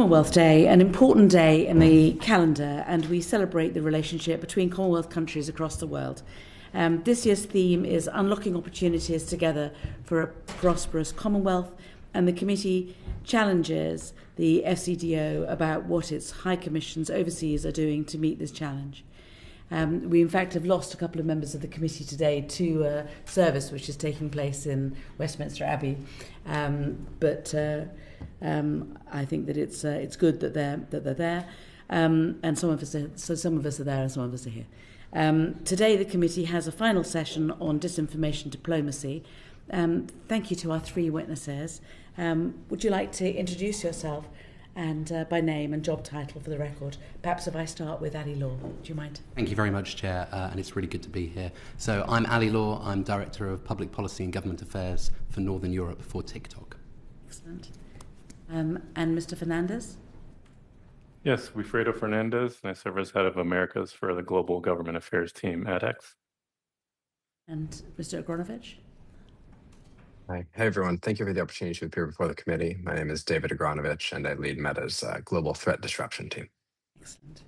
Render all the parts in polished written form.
Commonwealth Day, an important day in the calendar, and we celebrate the relationship between Commonwealth countries across the world. This year's theme is Unlocking Opportunities Together for a Prosperous Commonwealth, and the committee challenges the FCDO about what its high commissions overseas are doing to meet this challenge. We in fact have lost a couple of members of the committee today to a service which is taking place in Westminster Abbey, but I think that it's good that they're there, and some of us are there and some of us are here. Today the committee has a final session on disinformation diplomacy. Thank you to our three witnesses. Would you like to introduce yourself and by name and job title for the record? Perhaps if I start with Ali Law, do you mind? Thank you very much, Chair, and it's really good to be here. So I'm Ali Law, I'm Director of Public Policy and Government Affairs for Northern Europe for TikTok. Excellent. And Mr. Fernandez? Yes, Wilfredo Fernandez, and I serve as Head of Americas for the Global Government Affairs team at X. And Mr. Agronovich? Hi. Hey, everyone. Thank you for the opportunity to appear before the committee. My name is David Agronovich, and I lead Meta's Global Threat Disruption team. Excellent.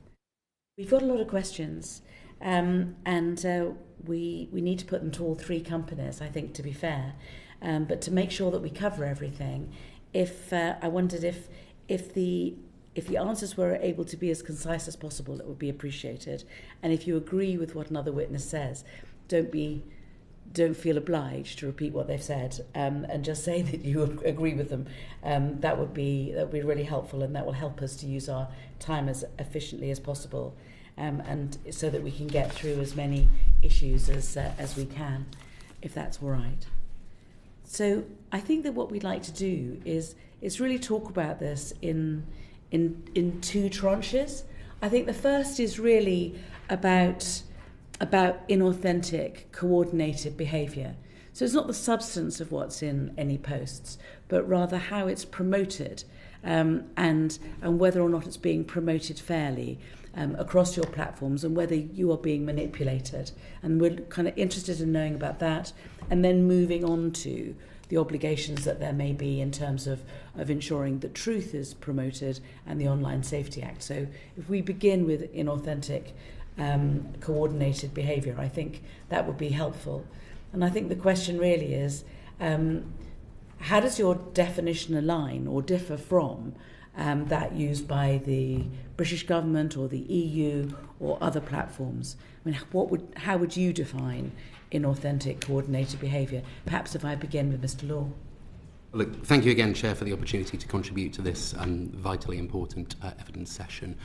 We've got a lot of questions, and we need to put them to all three companies, I think, to be fair. But to make sure that we cover everything, I wondered if the answers were able to be as concise as possible, it would be appreciated. And if you agree with what another witness says, don't feel obliged to repeat what they've said, and just say that you agree with them. That would be really helpful, and that will help us to use our time as efficiently as possible, and so that we can get through as many issues as we can, if that's all right. So I think that what we'd like to do is really talk about this in two tranches. I think the first is really about inauthentic, coordinated behaviour. So it's not the substance of what's in any posts, but rather how it's promoted, and whether or not it's being promoted fairly across your platforms, and whether you are being manipulated. And we're kind of interested in knowing about that, and then moving on to the obligations that there may be in terms of ensuring that truth is promoted and the Online Safety Act. So if we begin with inauthentic, coordinated behaviour, I think that would be helpful. And I think the question really is, how does your definition align or differ from that used by the British government or the EU or other platforms? I mean, how would you define inauthentic, coordinated behaviour? Perhaps if I begin with Mr. Law. Look, thank you again, Chair, for the opportunity to contribute to this vitally important evidence session.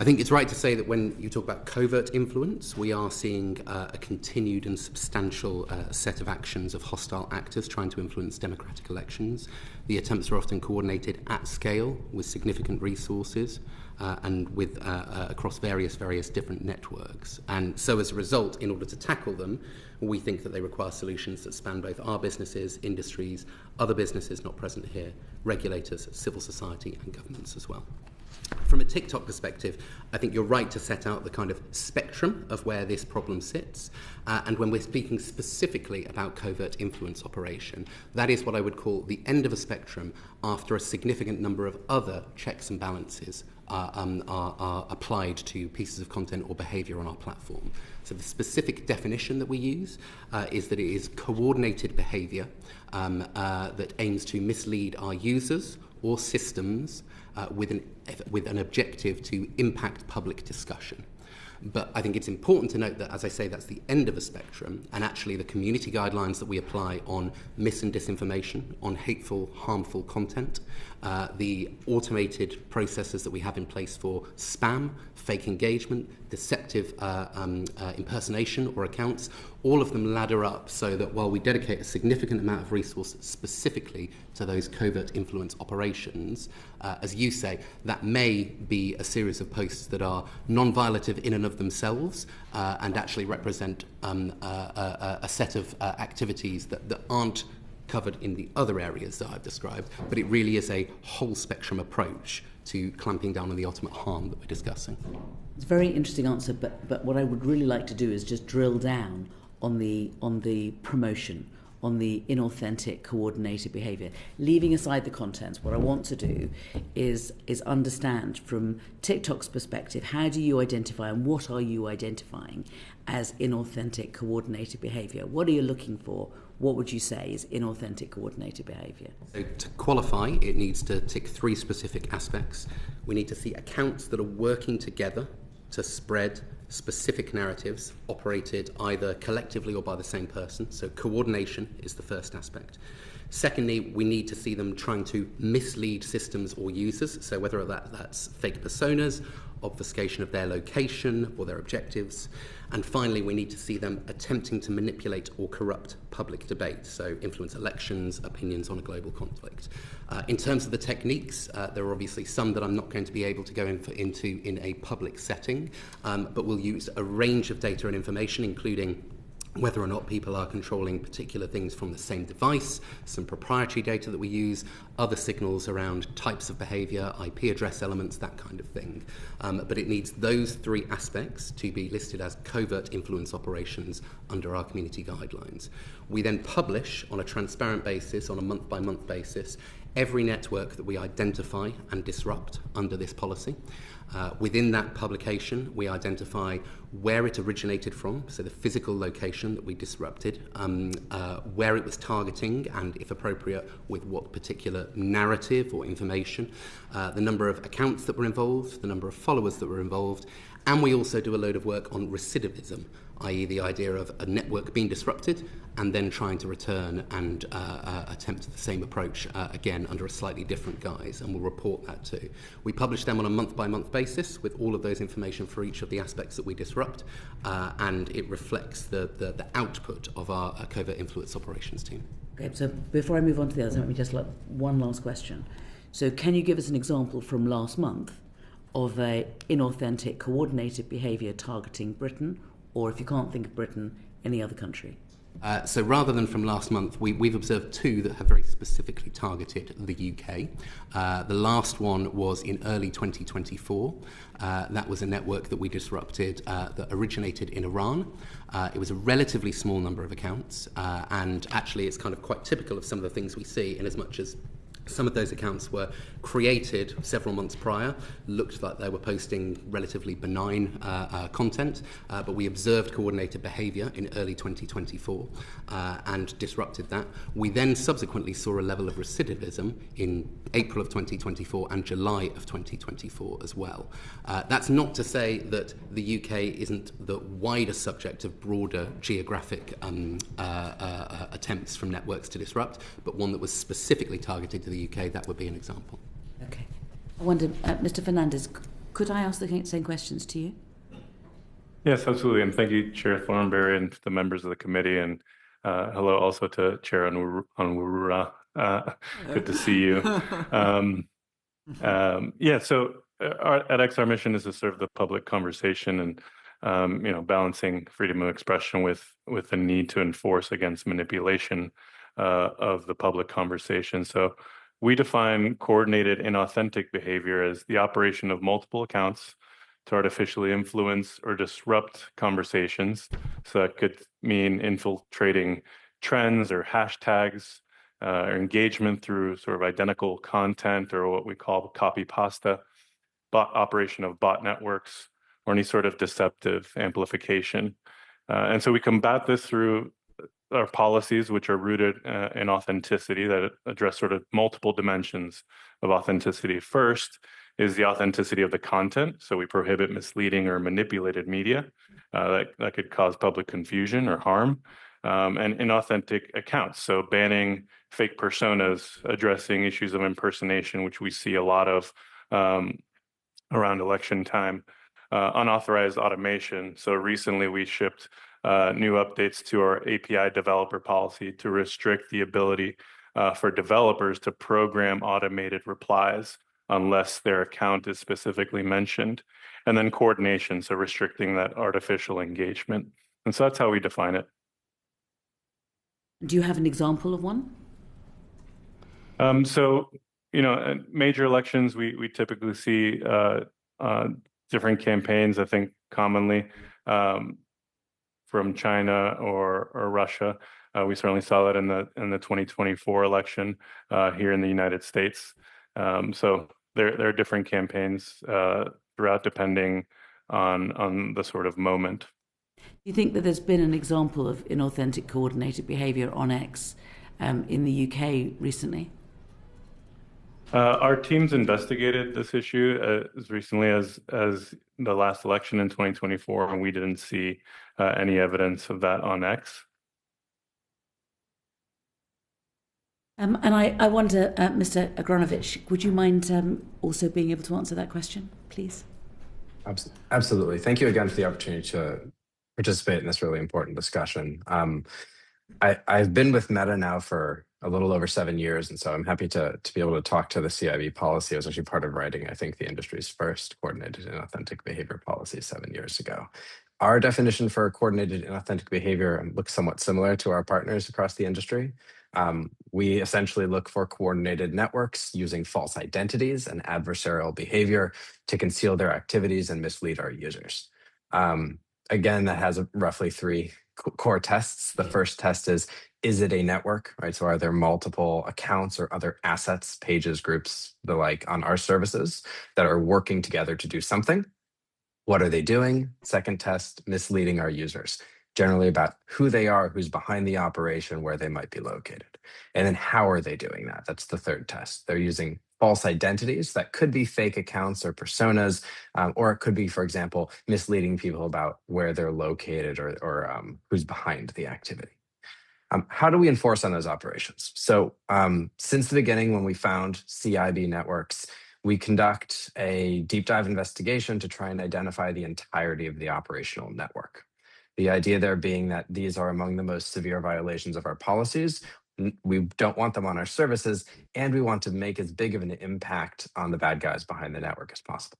I think it's right to say that when you talk about covert influence, we are seeing a continued and substantial set of actions of hostile actors trying to influence democratic elections. The attempts are often coordinated at scale with significant resources and with across various different networks. And so as a result, in order to tackle them, we think that they require solutions that span both our businesses, industries, other businesses not present here, regulators, civil society and governments as well. From a TikTok perspective, I think you're right to set out the kind of spectrum of where this problem sits. And when we're speaking specifically about covert influence operation, that is what I would call the end of a spectrum after a significant number of other checks and balances are applied to pieces of content or behaviour on our platform. So the specific definition that we use is that it is coordinated behaviour that aims to mislead our users or systems with an objective to impact public discussion. But I think it's important to note that, as I say, that's the end of a spectrum, and actually the community guidelines that we apply on mis and disinformation, on hateful, harmful content, the automated processes that we have in place for spam, fake engagement, deceptive impersonation or accounts, all of them ladder up so that while we dedicate a significant amount of resources specifically to those covert influence operations, as you say, that may be a series of posts that are non-violative in and of themselves and actually represent a set of activities that aren't covered in the other areas that I've described, but it really is a whole spectrum approach to clamping down on the ultimate harm that we're discussing. It's a very interesting answer, but what I would really like to do is just drill down on the promotion, on the inauthentic coordinated behaviour. Leaving aside the contents, what I want to do is understand from TikTok's perspective, how do you identify and what are you identifying as inauthentic coordinated behaviour? What are you looking for? What would you say is inauthentic coordinated behaviour? So to qualify, it needs to tick 3 specific aspects. We need to see accounts that are working together to spread specific narratives operated either collectively or by the same person. So coordination is the first aspect. Secondly, we need to see them trying to mislead systems or users. So whether that's fake personas, obfuscation of their location or their objectives. And finally, we need to see them attempting to manipulate or corrupt public debate, so influence elections, opinions on a global conflict. In terms of the techniques, there are obviously some that I'm not going to be able to go into in a public setting, but we'll use a range of data and information, including whether or not people are controlling particular things from the same device, some proprietary data that we use, other signals around types of behaviour, IP address elements, that kind of thing. But it needs those 3 aspects to be listed as covert influence operations under our community guidelines. We then publish on a transparent basis, on a month-by-month basis, every network that we identify and disrupt under this policy. Within that publication, we identify where it originated from, so the physical location that we disrupted, where it was targeting, and if appropriate, with what particular narrative or information, the number of accounts that were involved, the number of followers that were involved, and we also do a load of work on recidivism, i.e. the idea of a network being disrupted and then trying to return and attempt the same approach again under a slightly different guise, and we'll report that too. We publish them on a month-by-month basis with all of those information for each of the aspects that we disrupt, and it reflects the output of our covert influence operations team. Okay, so before I move on to the others, let me just one last question. So can you give us an example from last month of a inauthentic coordinated behaviour targeting Britain, or if you can't think of Britain, any other country? So rather than from last month, we've observed 2 that have very specifically targeted the UK. The last one was in early 2024. That was a network that we disrupted that originated in Iran. It was a relatively small number of accounts, and actually it's kind of quite typical of some of the things we see, in as much as some of those accounts were created several months prior, looked like they were posting relatively benign content, but we observed coordinated behaviour in early 2024 and disrupted that. We then subsequently saw a level of recidivism in April of 2024 and July of 2024 as well. That's not to say that the UK isn't the wider subject of broader geographic attempts from networks to disrupt, but one that was specifically targeted to the UK, that would be an example. Okay. I wonder, Mr. Fernandez, could I ask the same questions to you? Yes, absolutely. And thank you, Chair Thornberry, and the members of the committee. And hello also to Chair Onwurah. Good to see you. So at X, our mission is to serve the public conversation and balancing freedom of expression with the need to enforce against manipulation of the public conversation. So we define coordinated inauthentic behavior as the operation of multiple accounts to artificially influence or disrupt conversations. So that could mean infiltrating trends or hashtags, or engagement through sort of identical content, or what we call copy pasta, operation of bot networks, or any sort of deceptive amplification. And so we combat this through our policies, which are rooted in authenticity, that address sort of multiple dimensions of authenticity. First is the authenticity of the content. So we prohibit misleading or manipulated media that could cause public confusion or harm, and inauthentic accounts. So banning fake personas, addressing issues of impersonation, which we see a lot of around election time, unauthorized automation. So recently we shipped new updates to our API developer policy to restrict the ability for developers to program automated replies unless their account is specifically mentioned. And then coordination, so restricting that artificial engagement. And so that's how we define it. Do you have an example of one? Major elections, we typically see different campaigns, I think commonly from China or Russia. We certainly saw that in the 2024 election here in the United States. So there are different campaigns throughout, depending on the sort of moment. Do you think that there's been an example of inauthentic coordinated behaviour on X in the UK recently? Our teams investigated this issue as recently as the last election in 2024, and we didn't see any evidence of that on X. And I wonder, Mr. Agronovich, would you mind also being able to answer that question, please? Absolutely. Thank you again for the opportunity to participate in this really important discussion. I've been with Meta now for a little over 7 years, and so I'm happy to be able to talk to the CIB policy. I was actually part of writing, I think, the industry's first coordinated inauthentic behavior policy 7 years ago. Our definition for coordinated inauthentic behavior looks somewhat similar to our partners across the industry. We essentially look for coordinated networks using false identities and adversarial behavior to conceal their activities and mislead our users. Again, that has roughly 3 core tests. The first test is it a network, right? So are there multiple accounts or other assets, pages, groups, the like on our services that are working together to do something? What are they doing? Second test, misleading our users, generally about who they are, who's behind the operation, where they might be located. And then how are they doing that? That's the third test. They're using false identities that could be fake accounts or personas, or it could be, for example, misleading people about where they're located or who's behind the activity. How do we enforce on those operations? So since the beginning, when we found CIB networks, we conduct a deep dive investigation to try and identify the entirety of the operational network. The idea there being that these are among the most severe violations of our policies. We don't want them on our services, and we want to make as big of an impact on the bad guys behind the network as possible.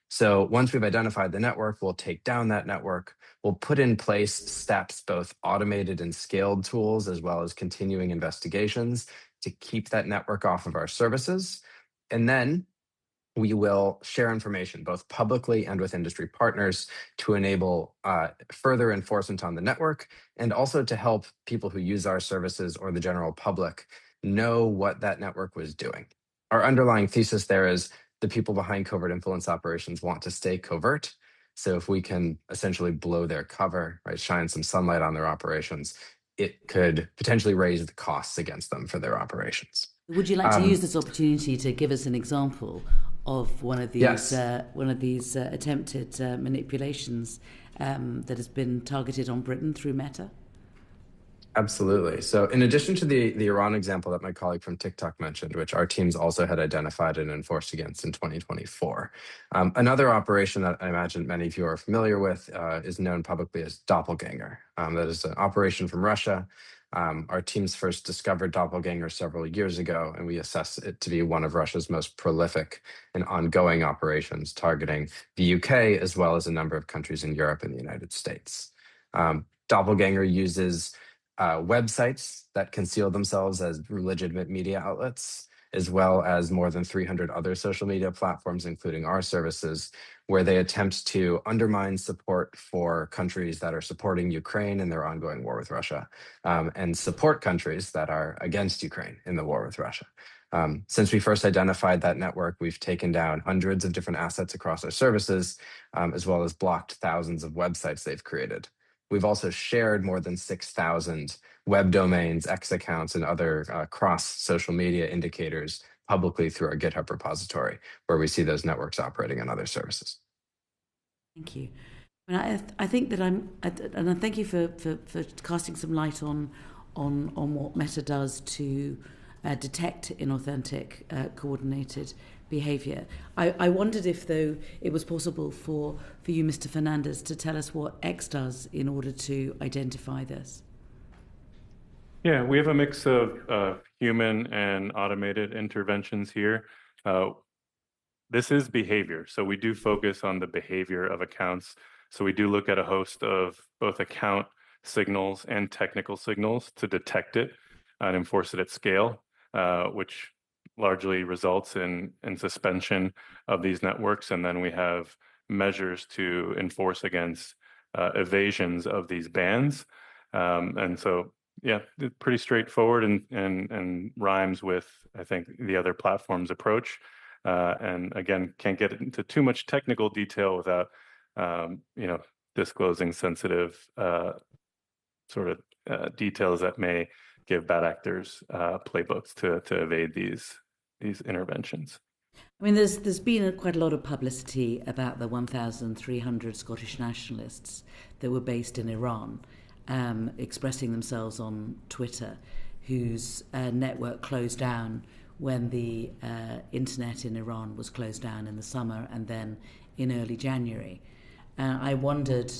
So once we've identified the network, we'll take down that network. We'll put in place steps, both automated and scaled tools, as well as continuing investigations to keep that network off of our services. And then we will share information both publicly and with industry partners to enable further enforcement on the network, and also to help people who use our services or the general public know what that network was doing. Our underlying thesis there is the people behind covert influence operations want to stay covert. So if we can essentially blow their cover, right, shine some sunlight on their operations, it could potentially raise the costs against them for their operations. Would you like to use this opportunity to give us an example of one of these Yes. Attempted manipulations that has been targeted on Britain through Meta? Absolutely. So in addition to the Iran example that my colleague from TikTok mentioned, which our teams also had identified and enforced against in 2024, another operation that I imagine many of you are familiar with is known publicly as Doppelganger. That is an operation from Russia. Our teams first discovered Doppelganger several years ago, and we assessed it to be one of Russia's most prolific and ongoing operations, targeting the UK as well as a number of countries in Europe and the United States. Doppelganger uses websites that conceal themselves as legitimate media outlets, as well as more than 300 other social media platforms, including our services, where they attempt to undermine support for countries that are supporting Ukraine in their ongoing war with Russia, and support countries that are against Ukraine in the war with Russia. Since we first identified that network, we've taken down hundreds of different assets across our services, as well as blocked thousands of websites they've created. We've also shared more than 6,000 web domains, X accounts, and other cross-social media indicators publicly through our GitHub repository, where we see those networks operating on other services. Thank you. I think that and thank you for casting some light on what Meta does to detect inauthentic coordinated behaviour. I wondered if, though, it was possible for you, Mr. Fernandez, to tell us what X does in order to identify this. Yeah, we have a mix of human and automated interventions here. This is behavior, so we do focus on the behavior of accounts. So we do look at a host of both account signals and technical signals to detect it and enforce it at scale, which largely results in suspension of these networks. And then we have measures to enforce against evasions of these bans. And so Yeah, pretty straightforward and rhymes with, I think, the other platform's approach. And again, can't get into too much technical detail without, disclosing sensitive details that may give bad actors playbooks to evade these interventions. I mean, there's been quite a lot of publicity about the 1,300 Scottish nationalists that were based in Iran, expressing themselves on Twitter, whose network closed down when the internet in Iran was closed down in the summer and then in early January. I wondered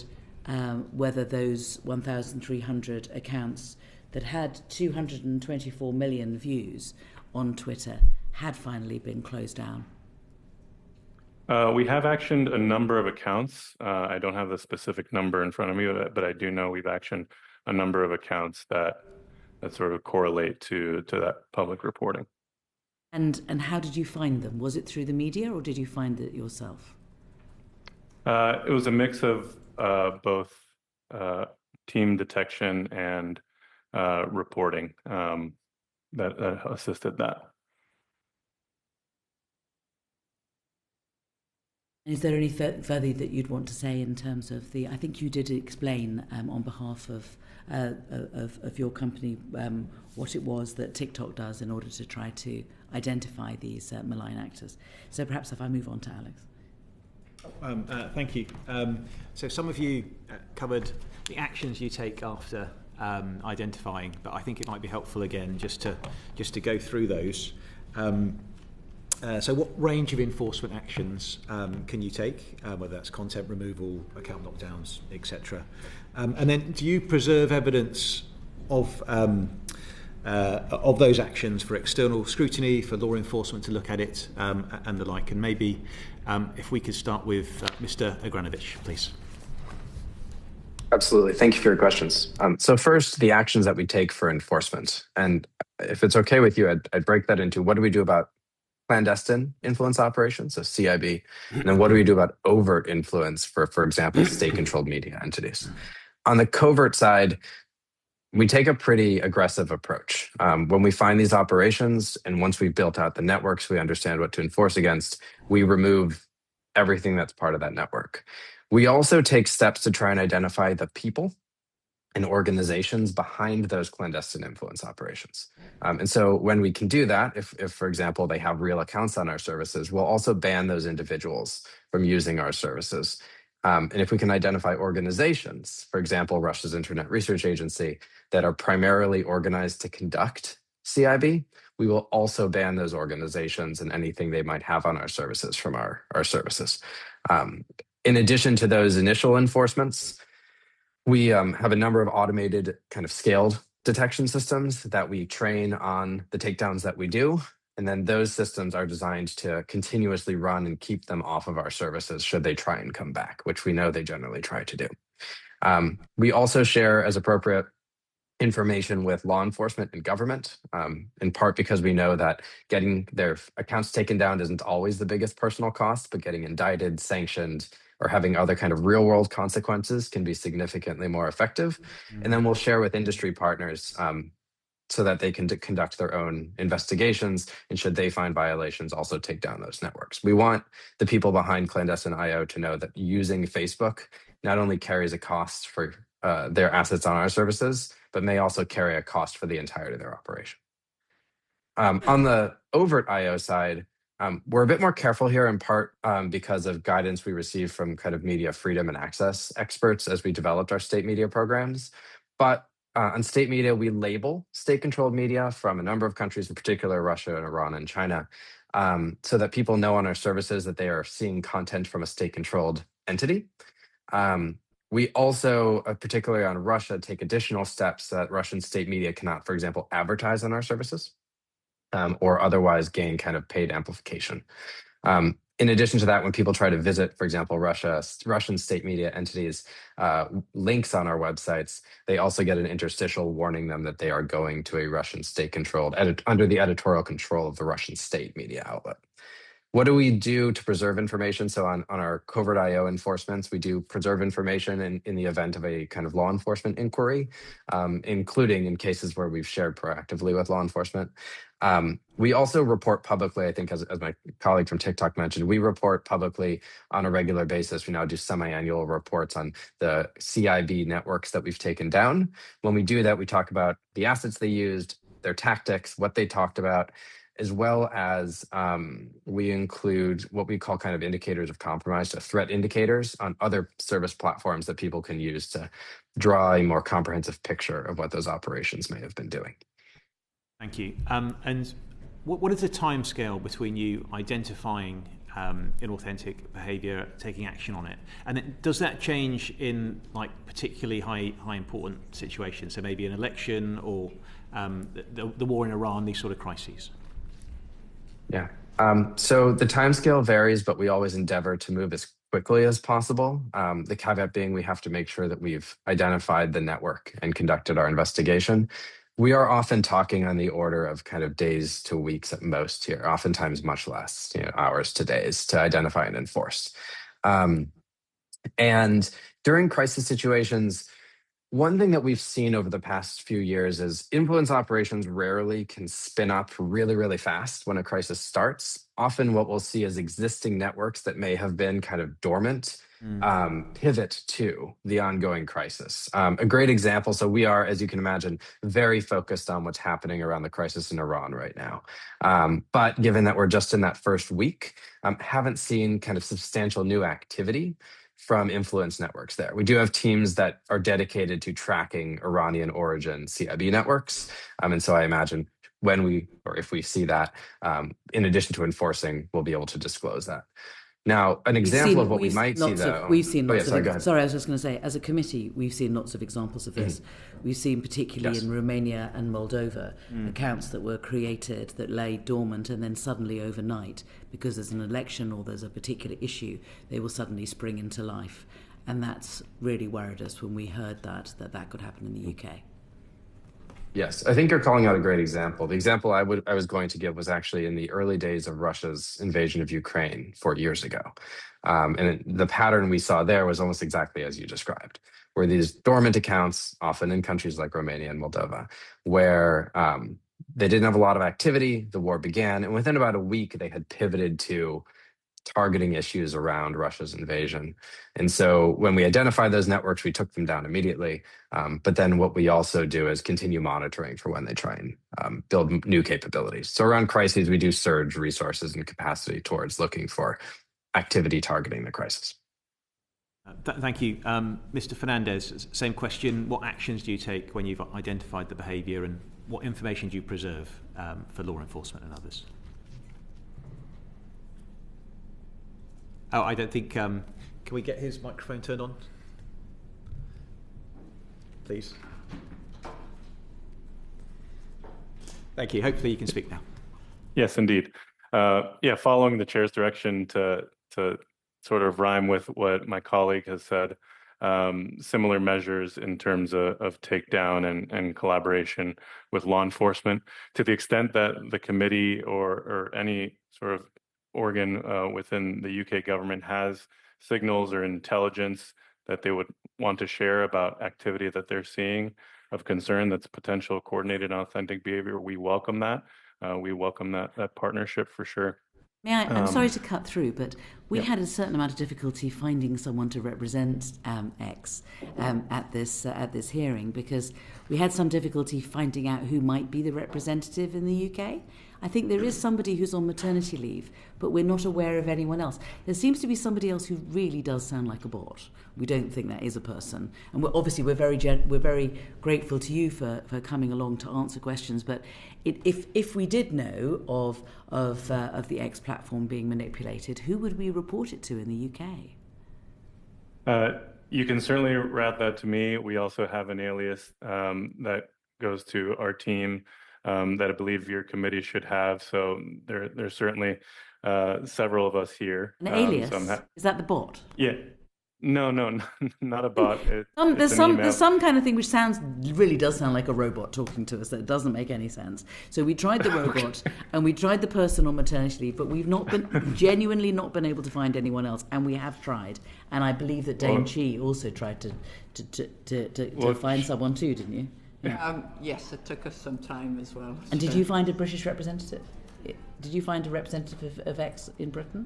whether those 1,300 accounts that had 224 million views on Twitter had finally been closed down. We have actioned a number of accounts. I don't have the specific number in front of me, but I do know we've actioned a number of accounts that sort of correlate to that public reporting. And how did you find them? Was it through the media or did you find it yourself? It was a mix of both team detection and reporting that assisted that. Is there any further that you'd want to say in terms of I think you did explain on behalf of your company what it was that TikTok does in order to try to identify these malign actors. So perhaps if I move on to Alex. Thank you. So some of you covered the actions you take after identifying, but I think it might be helpful again just to go through those. So what range of enforcement actions can you take, whether that's content removal, account lockdowns, etc. And then do you preserve evidence of those actions for external scrutiny, for law enforcement to look at it, and the like? And maybe if we could start with Mr. Agranovich, please. Absolutely. Thank you for your questions. So first, the actions that we take for enforcement. And if it's okay with you, I'd break that into what do we do about clandestine influence operations, so CIB, and then what do we do about overt influence for example, state-controlled media entities. On the covert side, we take a pretty aggressive approach. When we find these operations, and once we've built out the networks, we understand what to enforce against, we remove everything that's part of that network. We also take steps to try and identify the people and organizations behind those clandestine influence operations. And so when we can do that, if for example, they have real accounts on our services, we'll also ban those individuals from using our services. And if we can identify organizations, for example, Russia's Internet Research Agency, that are primarily organized to conduct CIB, we will also ban those organizations and anything they might have on our services from our services. In addition to those initial enforcements, we have a number of automated kind of scaled detection systems that we train on the takedowns that we do. And then those systems are designed to continuously run and keep them off of our services should they try and come back, which we know they generally try to do. We also share, as appropriate, information with law enforcement and government, in part because we know that getting their accounts taken down isn't always the biggest personal cost, but getting indicted, sanctioned, or having other kind of real world consequences can be significantly more effective. And then we'll share with industry partners so that they can conduct their own investigations, and should they find violations, also take down those networks. We want the people behind clandestine IO to know that using Facebook not only carries a cost for their assets on our services, but may also carry a cost for the entirety of their operation. On the overt IO side, we're a bit more careful here, in part because of guidance we received from kind of media freedom and access experts as we developed our state media programs. But on state media, we label state-controlled media from a number of countries, in particular Russia and Iran and China, so that people know on our services that they are seeing content from a state-controlled entity. We also, particularly on Russia, take additional steps that Russian state media cannot, for example, advertise on our services or otherwise gain kind of paid amplification. In addition to that, when people try to visit, for example, Russian state media entities' links on our websites, they also get an interstitial warning them that they are going to a Russian state-controlled, under the editorial control of the Russian state media outlet. What do we do to preserve information? So on our covert IO enforcements, we do preserve information in the event of a kind of law enforcement inquiry, including in cases where we've shared proactively with law enforcement. We also report publicly, I think as my colleague from TikTok mentioned, we report publicly on a regular basis. We now do semi-annual reports on the CIB networks that we've taken down. When we do that, we talk about the assets they used, their tactics, what they talked about, as well as we include what we call kind of indicators of compromise, so threat indicators on other service platforms that people can use to draw a more comprehensive picture of what those operations may have been doing. Thank you. And what is the time scale between you identifying inauthentic behaviour, taking action on it, and then does that change in like particularly high important situations? So maybe an election or the war in Iran, these sort of crises. Yeah. So the timescale varies, but we always endeavor to move as quickly as possible. The caveat being we have to make sure that we've identified the network and conducted our investigation. We are often talking on the order of kind of days to weeks at most here, oftentimes much less, hours to days to identify and enforce. And during crisis situations, one thing that we've seen over the past few years is influence operations rarely can spin up really, really fast when a crisis starts. Often what we'll see is existing networks that may have been kind of dormant pivot to the ongoing crisis. A great example, so we are, as you can imagine, very focused on what's happening around the crisis in Iran right now. But given that we're just in that first week, haven't seen kind of substantial new activity from influence networks there. We do have teams that are dedicated to tracking Iranian origin CIB networks. And so I imagine when we, or if we see that, in addition to enforcing, we'll be able to disclose that. Now, an example of what we might see though. We've seen lots of, sorry, I was just going to say, as a committee, we've seen lots of examples of this. We've seen particularly in Romania and Moldova, accounts that were created that lay dormant and then suddenly overnight, because there's an election or there's a particular issue, they will suddenly spring into life. And that's really worried us when we heard that could happen in the UK. Yes, I think you're calling out a great example. The example I was going to give was actually in the early days of Russia's invasion of Ukraine 4 years ago. And the pattern we saw there was almost exactly as you described, where these dormant accounts, often in countries like Romania and Moldova, where they didn't have a lot of activity, the war began, and within about a week, they had pivoted to targeting issues around Russia's invasion. And so when we identified those networks, we took them down immediately. But then what we also do is continue monitoring for when they try and build new capabilities. So around crises, we do surge resources and capacity towards looking for activity targeting the crisis. Thank you. Mr. Fernandez, same question. What actions do you take when you've identified the behaviour, and what information do you preserve for law enforcement and others? Oh, I don't think, can we get his microphone turned on? Please. Thank you. Hopefully you can speak now. Yes, indeed. Following the chair's direction to sort of rhyme with what my colleague has said, similar measures in terms of takedown and collaboration with law enforcement, to the extent that the committee or any sort of organ within the UK government has signals or intelligence that they would want to share about activity that they're seeing of concern that's potential coordinated and authentic behavior. We welcome that. We welcome that partnership for sure. May I, I'm sorry to cut through, but we had a certain amount of difficulty finding someone to represent X at this hearing, because we had some difficulty finding out who might be the representative in the UK. I think there is somebody who's on maternity leave, but we're not aware of anyone else. There seems to be somebody else who really does sound like a bot. We don't think that is a person, and we're very grateful to you for coming along to answer questions. But if we did know of the X platform being manipulated, who would we report it to in the UK? You can certainly route that to me. We also have an alias that goes to our team that I believe your committee should have. So there's certainly several of us here. An alias? Is that the bot? Yeah. No, not a bot. It's There's an email. some kind of thing which really does sound like a robot talking to us. That doesn't make any sense. So we tried the robot and we tried the person on maternity leave, but we've genuinely not been able to find anyone else. And we have tried, and I believe that Dame Chi also tried to find someone too, didn't you? Yeah. Yes, it took us some time as well. And did you find a British representative? Did you find a representative of X in Britain?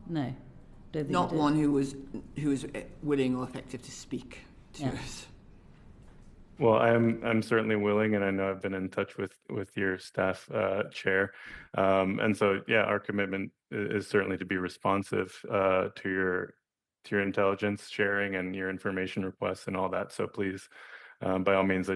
No. Not one who was willing or effective to speak to us. Well, I'm certainly willing, and I know I've been in touch with your staff chair, and so our commitment is certainly to be responsive to your intelligence sharing and your information requests and all that. So please, by all means,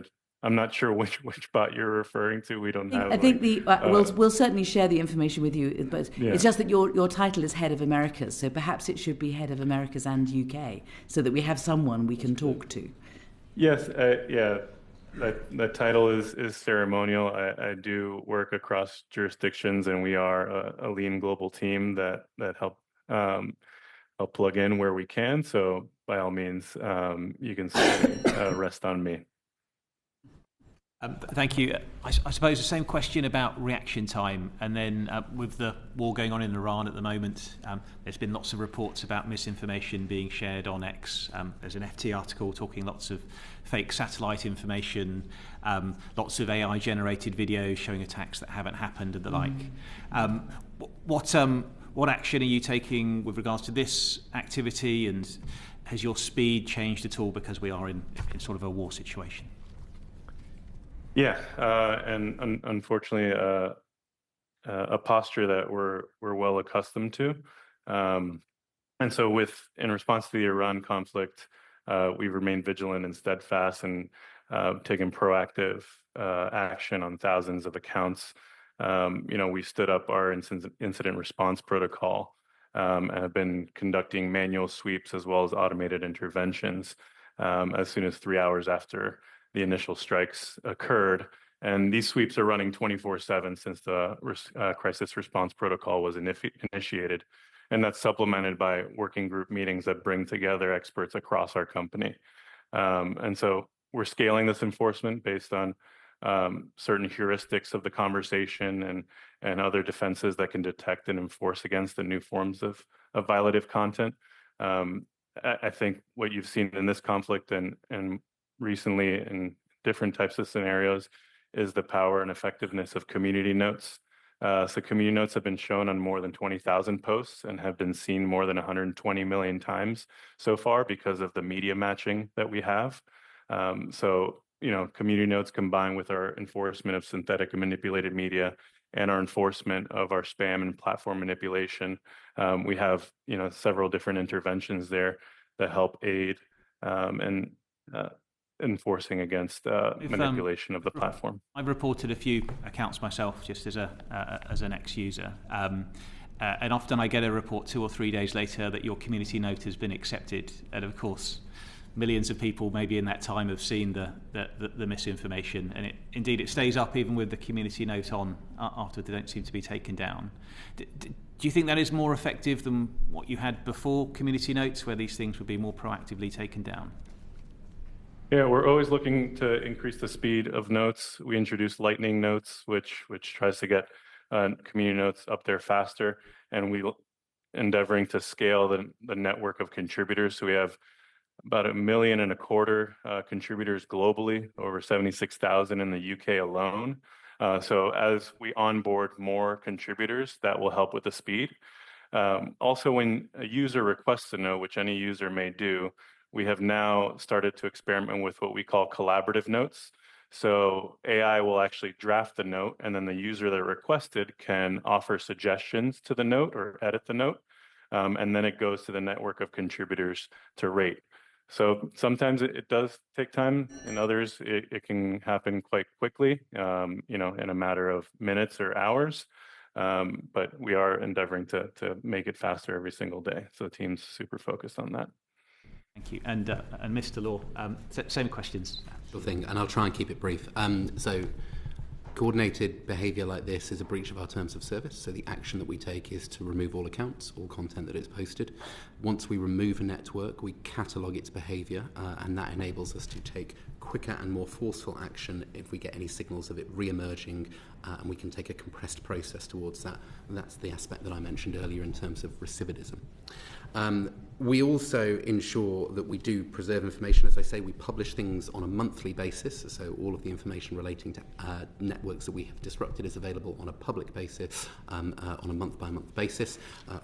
I'm not sure which bot you're referring to. We don't have. I think we'll certainly share the information with you, but it's just that your title is Head of Americas, so perhaps it should be Head of Americas and UK, so that we have someone we can talk to. Yes, that title is ceremonial. I do work across jurisdictions, and we are a lean global team that help plug in where we can. So by all means, you can certainly rest on me. Thank you. I suppose the same question about reaction time, and then with the war going on in Iran at the moment, there's been lots of reports about misinformation being shared on X. There's an FT article talking lots of fake satellite information, lots of AI-generated videos showing attacks that haven't happened and the like. What action are you taking with regards to this activity, and has your speed changed at all because we are in sort of a war situation? Yeah, and unfortunately, a posture that we're well accustomed to, and so in response to the Iran conflict, we've remained vigilant and steadfast, and taken proactive action on thousands of accounts. We stood up our incident response protocol, and have been conducting manual sweeps as well as automated interventions as soon as 3 hours after the initial strikes occurred. And these sweeps are running 24/7 since the crisis response protocol was initiated. And that's supplemented by working group meetings that bring together experts across our company. And so we're scaling this enforcement based on certain heuristics of the conversation and other defenses that can detect and enforce against the new forms of violative content. I think what you've seen in this conflict and recently in different types of scenarios is the power and effectiveness of community notes. So community notes have been shown on more than 20,000 posts and have been seen more than 120 million times so far because of the media matching that we have. So, community notes combined with our enforcement of synthetic and manipulated media and our enforcement of our spam and platform manipulation, we have, several different interventions there that help aid and enforcing against manipulation of the platform. I've reported a few accounts myself, just as an ex-user, and often I get a report 2 or 3 days later that your community note has been accepted, and of course, millions of people maybe in that time have seen the misinformation, and it stays up even with the community note on after they don't seem to be taken down. Do you think that is more effective than what you had before community notes, where these things would be more proactively taken down? Yeah, we're always looking to increase the speed of notes. We introduced lightning notes, which tries to get community notes up there faster, and we endeavoring to scale the network of contributors. So we have about 1.25 million contributors globally, over 76,000 in the UK alone. So as we onboard more contributors, that will help with the speed. Also, when a user requests a note, which any user may do, we have now started to experiment with what we call collaborative notes. So AI will actually draft the note, and then the user that requested can offer suggestions to the note or edit the note, and then it goes to the network of contributors to rate. So sometimes it does take time, and others it can happen quite quickly, in a matter of minutes or hours. But we are endeavoring to make it faster every single day. So the team's super focused on that. Thank you. And Mr. Law, same questions. Sure thing, and I'll try and keep it brief. So Coordinated behaviour like this is a breach of our terms of service, so the action that we take is to remove all accounts, all content that is posted. Once we remove a network, we catalogue its behaviour, and that enables us to take quicker and more forceful action if we get any signals of it re-emerging, and we can take a compressed process towards that. And that's the aspect that I mentioned earlier in terms of recidivism. We also ensure that we do preserve information. As I say, we publish things on a monthly basis, so all of the information relating to networks that we have disrupted is available on a public basis, on a month-by-month basis.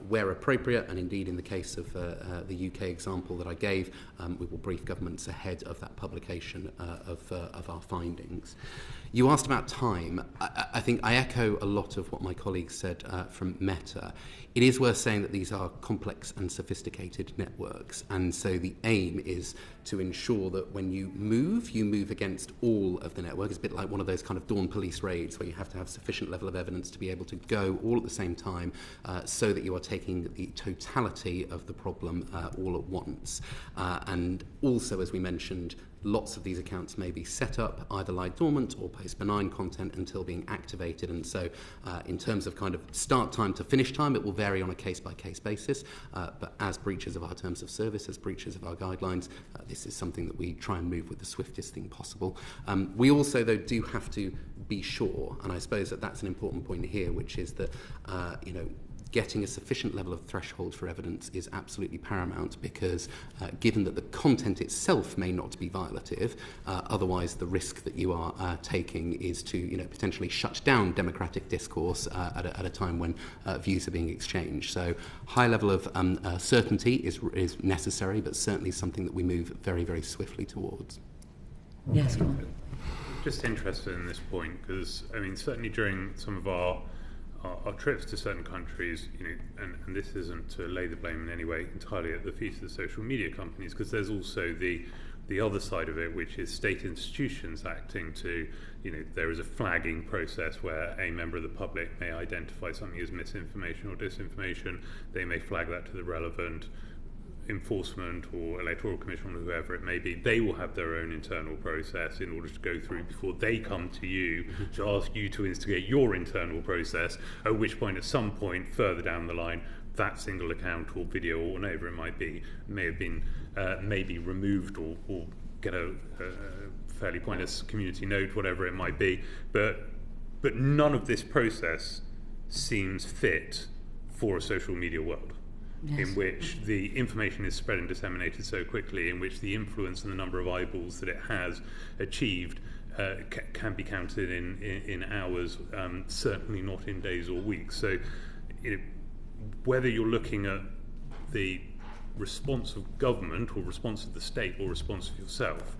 Where appropriate, and indeed in the case of the UK example that I gave, we will brief governments ahead of that publication of our findings. You asked about time. I think I echo a lot of what my colleagues said from Meta. It is worth saying that these are complex and sophisticated networks, and so the aim is to ensure that when you move against all of the network. It's a bit like one of those kind of dawn police raids where you have to have sufficient level of evidence to be able to go all at the same time, so that you are taking the totality of the problem all at once. And also, as we mentioned, lots of these accounts may be set up, either lie dormant or post benign content until being activated. And so in terms of kind of start time to finish time, it will vary on a case-by-case basis. But as breaches of our terms of service, as breaches of our guidelines, this is something that we try and move with the swiftest thing possible. We also, though, do have to be sure, and I suppose that that's an important point here, which is that, getting a sufficient level of threshold for evidence is absolutely paramount, because given that the content itself may not be violative, otherwise the risk that you are taking is to potentially shut down democratic discourse at a time when views are being exchanged. So high level of certainty is necessary, but certainly something that we move very, very swiftly towards. Yes. Just interested in this point, because certainly during some of our trips to certain countries, and this isn't to lay the blame in any way entirely at the feet of the social media companies, because there's also the other side of it, which is state institutions acting to, there is a flagging process where a member of the public may identify something as misinformation or disinformation. They may flag that to the relevant enforcement or electoral commission or whoever it may be. They will have their own internal process in order to go through before they come to you to ask you to instigate your internal process, at which point, at some point further down the line, that single account or video or whatever it might be may have been maybe removed or get a fairly pointless community note, whatever it might be. But none of this process seems fit for a social media world. Yes. In which the information is spread and disseminated so quickly, in which the influence and the number of eyeballs that it has achieved can be counted in hours, certainly not in days or weeks. So whether you're looking at the response of government or response of the state or response of yourself,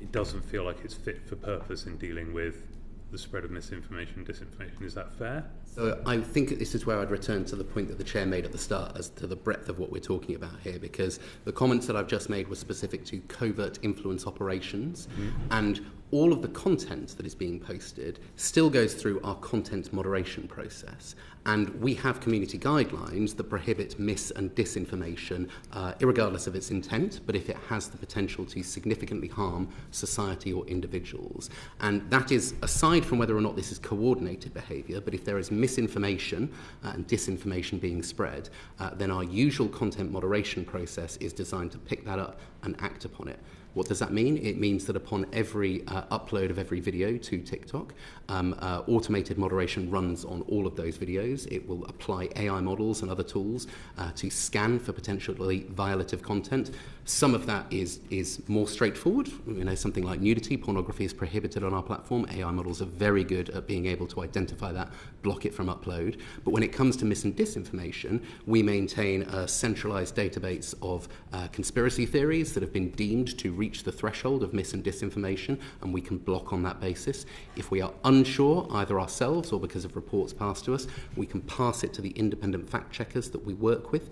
it doesn't feel like it's fit for purpose in dealing with the spread of misinformation and disinformation. Is that fair? So I think this is where I'd return to the point that the Chair made at the start as to the breadth of what we're talking about here, because the comments that I've just made were specific to covert influence operations, and all of the content that is being posted still goes through our content moderation process. And we have community guidelines that prohibit mis- and disinformation, irregardless of its intent, but if it has the potential to significantly harm society or individuals. And that is aside from whether or not this is coordinated behaviour, but if there is misinformation and disinformation being spread, then our usual content moderation process is designed to pick that up and act upon it. What does that mean? It means that upon every upload of every video to TikTok, automated moderation runs on all of those videos. It will apply AI models and other tools to scan for potentially violative content. Some of that is more straightforward. Something like nudity, pornography is prohibited on our platform. AI models are very good at being able to identify that, block it from upload. But when it comes to mis and disinformation, we maintain a centralized database of conspiracy theories that have been deemed to reach the threshold of mis and disinformation, and we can block on that basis. If we are unsure, either ourselves or because of reports passed to us, we can pass it to the independent fact checkers that we work with.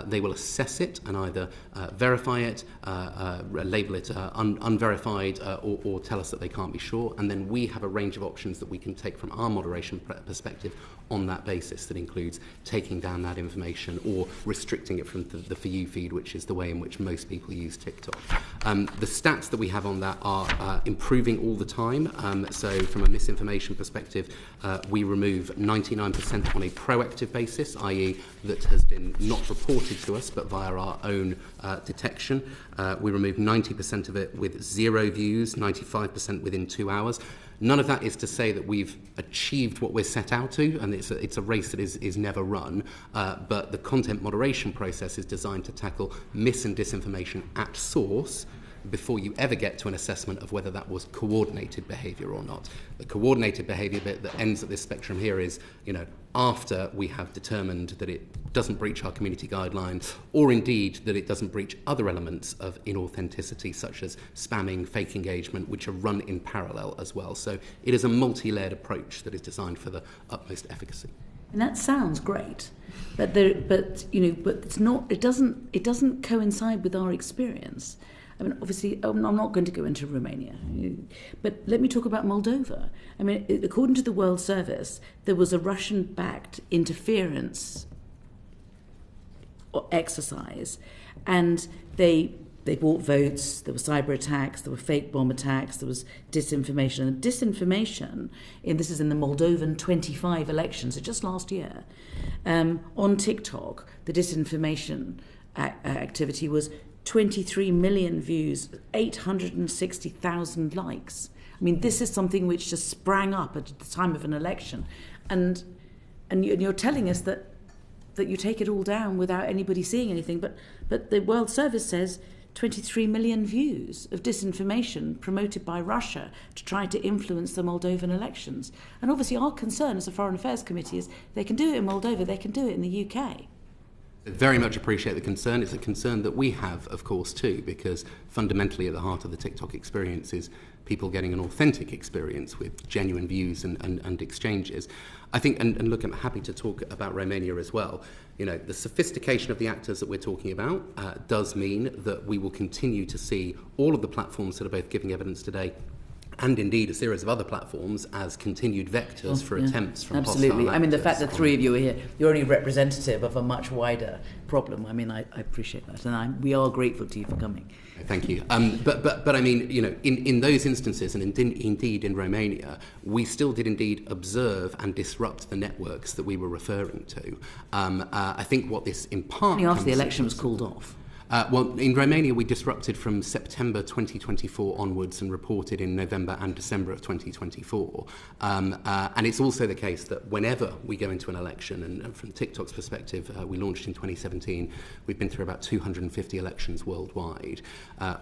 They will assess it and either verify it, label it unverified, or tell us that they can't be sure. And then we have a range of options that we can take from our moderation perspective on that basis. That includes taking down that information or restricting it from the For You feed, which is the way in which most people use TikTok. The stats that we have on that are improving all the time. So from a misinformation perspective, we remove 99% on a proactive basis, i.e. that has been not reported to us, but via our own detection. We remove 90% of it with 0 views, 95% within 2 hours. None of that is to say that we've achieved what we're set out to, and it's a race that is never run, but the content moderation process is designed to tackle mis and disinformation at source before you ever get to an assessment of whether that was coordinated behaviour or not. The coordinated behaviour bit that ends at this spectrum here is, after we have determined that it doesn't breach our community guidelines, or indeed that it doesn't breach other elements of inauthenticity, such as spamming, fake engagement, which are run in parallel as well. So it is a multi-layered approach that is designed for the utmost efficacy. And that sounds great, but it's not. It doesn't coincide with our experience. I mean, obviously, I'm not going to go into Romania, but let me talk about Moldova. I mean, according to the World Service, there was a Russian-backed interference exercise, and they bought votes, there were cyber attacks, there were fake bomb attacks, there was disinformation. And disinformation, this is in the Moldovan 25 elections, so just last year, on TikTok, the disinformation activity was 23 million views, 860,000 likes. I mean, this is something which just sprang up at the time of an election. And you're telling us that you take it all down without anybody seeing anything. But the World Service says 23 million views of disinformation promoted by Russia to try to influence the Moldovan elections. And obviously our concern as a Foreign Affairs Committee is they can do it in Moldova, they can do it in the UK. Very much appreciate the concern. It's a concern that we have, of course, too, because fundamentally at the heart of the TikTok experience is people getting an authentic experience with genuine views and exchanges. I think, and look, I'm happy to talk about Romania as well. The sophistication of the actors that we're talking about does mean that we will continue to see all of the platforms that are both giving evidence today and indeed a series of other platforms as continued vectors for attempts from absolutely. hostile I mean, the actors fact that 3 of you are here, you're only representative of a much wider problem. I mean, I appreciate that, and we are grateful to you for coming. Thank you. But I mean, in those instances, and indeed in Romania, we still did indeed observe and disrupt the networks that we were referring to. I think what this in part... Only after the election was called off. Well, in Romania, we disrupted from September 2024 onwards and reported in November and December of 2024. And it's also the case that whenever we go into an election, and from TikTok's perspective, we launched in 2017, we've been through about 250 elections worldwide.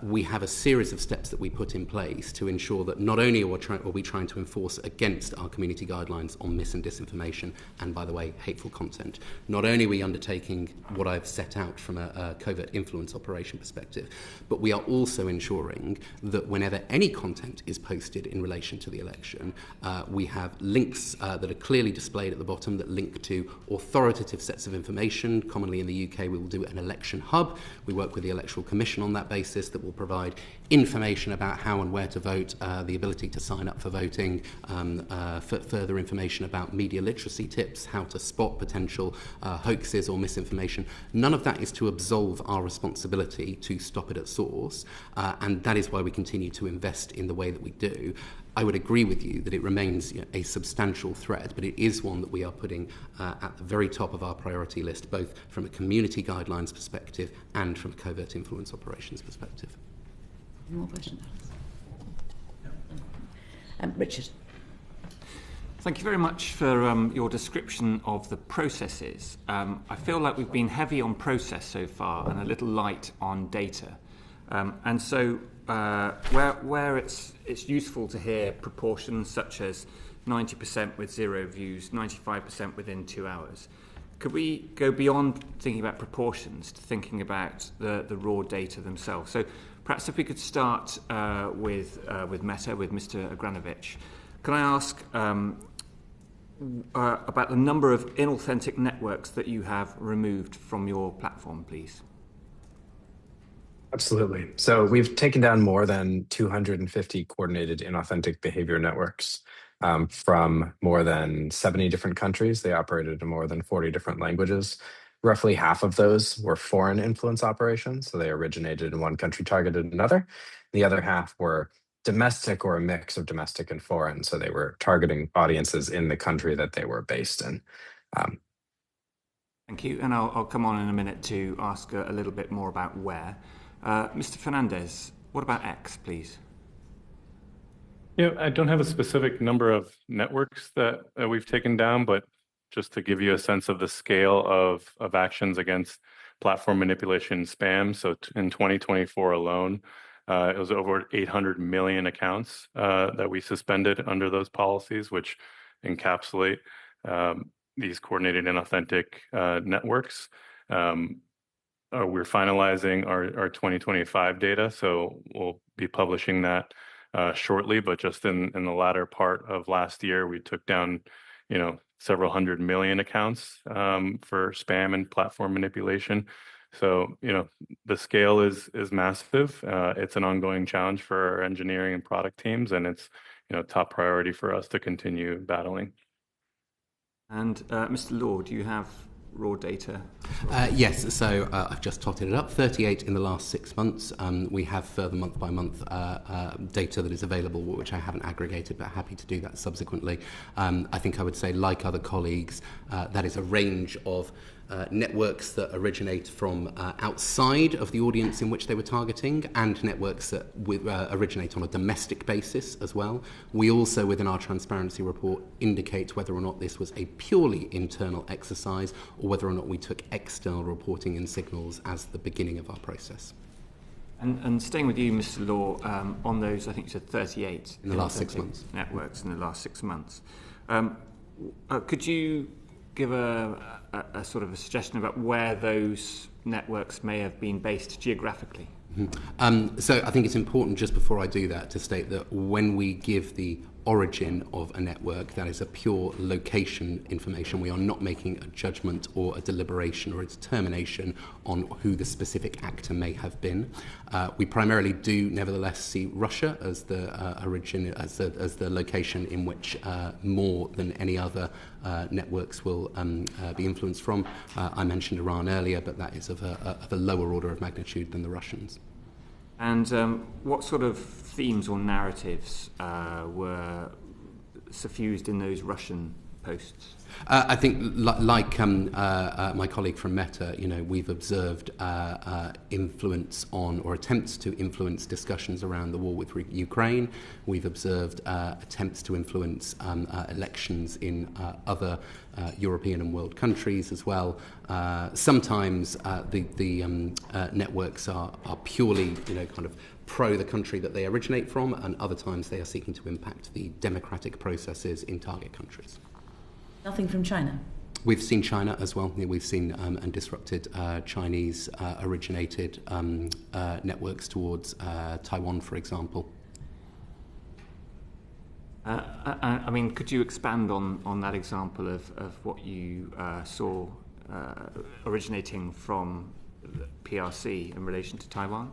We have a series of steps that we put in place to ensure that not only are we trying to enforce against our community guidelines on mis and disinformation, and by the way, hateful content, not only are we undertaking what I've set out from a covert influence operation perspective, but we are also ensuring that whenever any content is posted in relation to the election, we have links that are clearly displayed at the bottom that link to authoritative sets of information. Commonly in the UK, we will do an election hub. We work with the Electoral Commission on that basis that will provide information about how and where to vote, the ability to sign up for voting, further information about media literacy tips, how to spot potential hoaxes or misinformation. None of that is to absolve our responsibility to stop it at source, and that is why we continue to invest in the way that we do. I would agree with you that it remains a substantial threat, but it is one that we are putting at the very top of our priority list, both from a community guidelines perspective and from a covert influence operations perspective. Any more questions? Richard. Thank you very much for your description of the processes. I feel like we've been heavy on process so far and a little light on data. And so where it's useful to hear proportions such as 90% with 0 views, 95% within 2 hours, could we go beyond thinking about proportions to thinking about the raw data themselves? So perhaps if we could start with Meta, with Mr. Agranovich. Can I ask about the number of inauthentic networks that you have removed from your platform, please? Absolutely. So we've taken down more than 250 coordinated inauthentic behavior networks from more than 70 different countries. They operated in more than 40 different languages. Roughly half of those were foreign influence operations, so they originated in one country, targeted another. The other half were domestic or a mix of domestic and foreign, so they were targeting audiences in the country that they were based in. Thank you, and I'll come on in a minute to ask a little bit more about where. Mr. Fernandez, what about X, please? Yeah, I don't have a specific number of networks that we've taken down, but just to give you a sense of the scale of actions against platform manipulation and spam. So in 2024 alone, it was over 800 million accounts that we suspended under those policies, which encapsulate these coordinated and authentic networks. We're finalizing our 2025 data, so we'll be publishing that shortly. But just in the latter part of last year, we took down, several hundred million accounts for spam and platform manipulation. So, the scale is massive. It's an ongoing challenge for our engineering and product teams, and it's, top priority for us to continue battling. And Mr. Law, do you have raw data? Yes, so I've just totted it up. 38 in the last 6 months. We have further month-by-month data that is available, which I haven't aggregated, but happy to do that subsequently. I think I would say, like other colleagues, that is a range of networks that originate from outside of the audience in which they were targeting, and networks that originate on a domestic basis as well. We also, within our transparency report, indicate whether or not this was a purely internal exercise or whether or not we took external reporting and signals as the beginning of our process. And staying with you, Mr. Law, on those, I think you said 38 in the last 6 months. Networks in the last 6 months. Could you give a sort of a suggestion about where those networks may have been based geographically? So I think it's important, just before I do that, to state that when we give the origin of a network, that is a pure location information. We are not making a judgment or a deliberation or a determination on who the specific actor may have been. We primarily do, nevertheless, see Russia as the origin, as the location in which more than any other networks will be influenced from. I mentioned Iran earlier, but that is of a lower order of magnitude than the Russians. And what sort of themes or narratives were suffused in those Russian posts? I think, like my colleague from Meta, we've observed influence on, or attempts to influence, discussions around the war with Ukraine. We've observed attempts to influence elections in other European and world countries as well. Sometimes the networks are purely, kind of pro the country that they originate from, and other times they are seeking to impact the democratic processes in target countries. Nothing from China? We've seen China as well. We've seen and disrupted Chinese originated networks towards Taiwan, for example. I mean, could you expand on that example of what you saw originating from PRC in relation to Taiwan?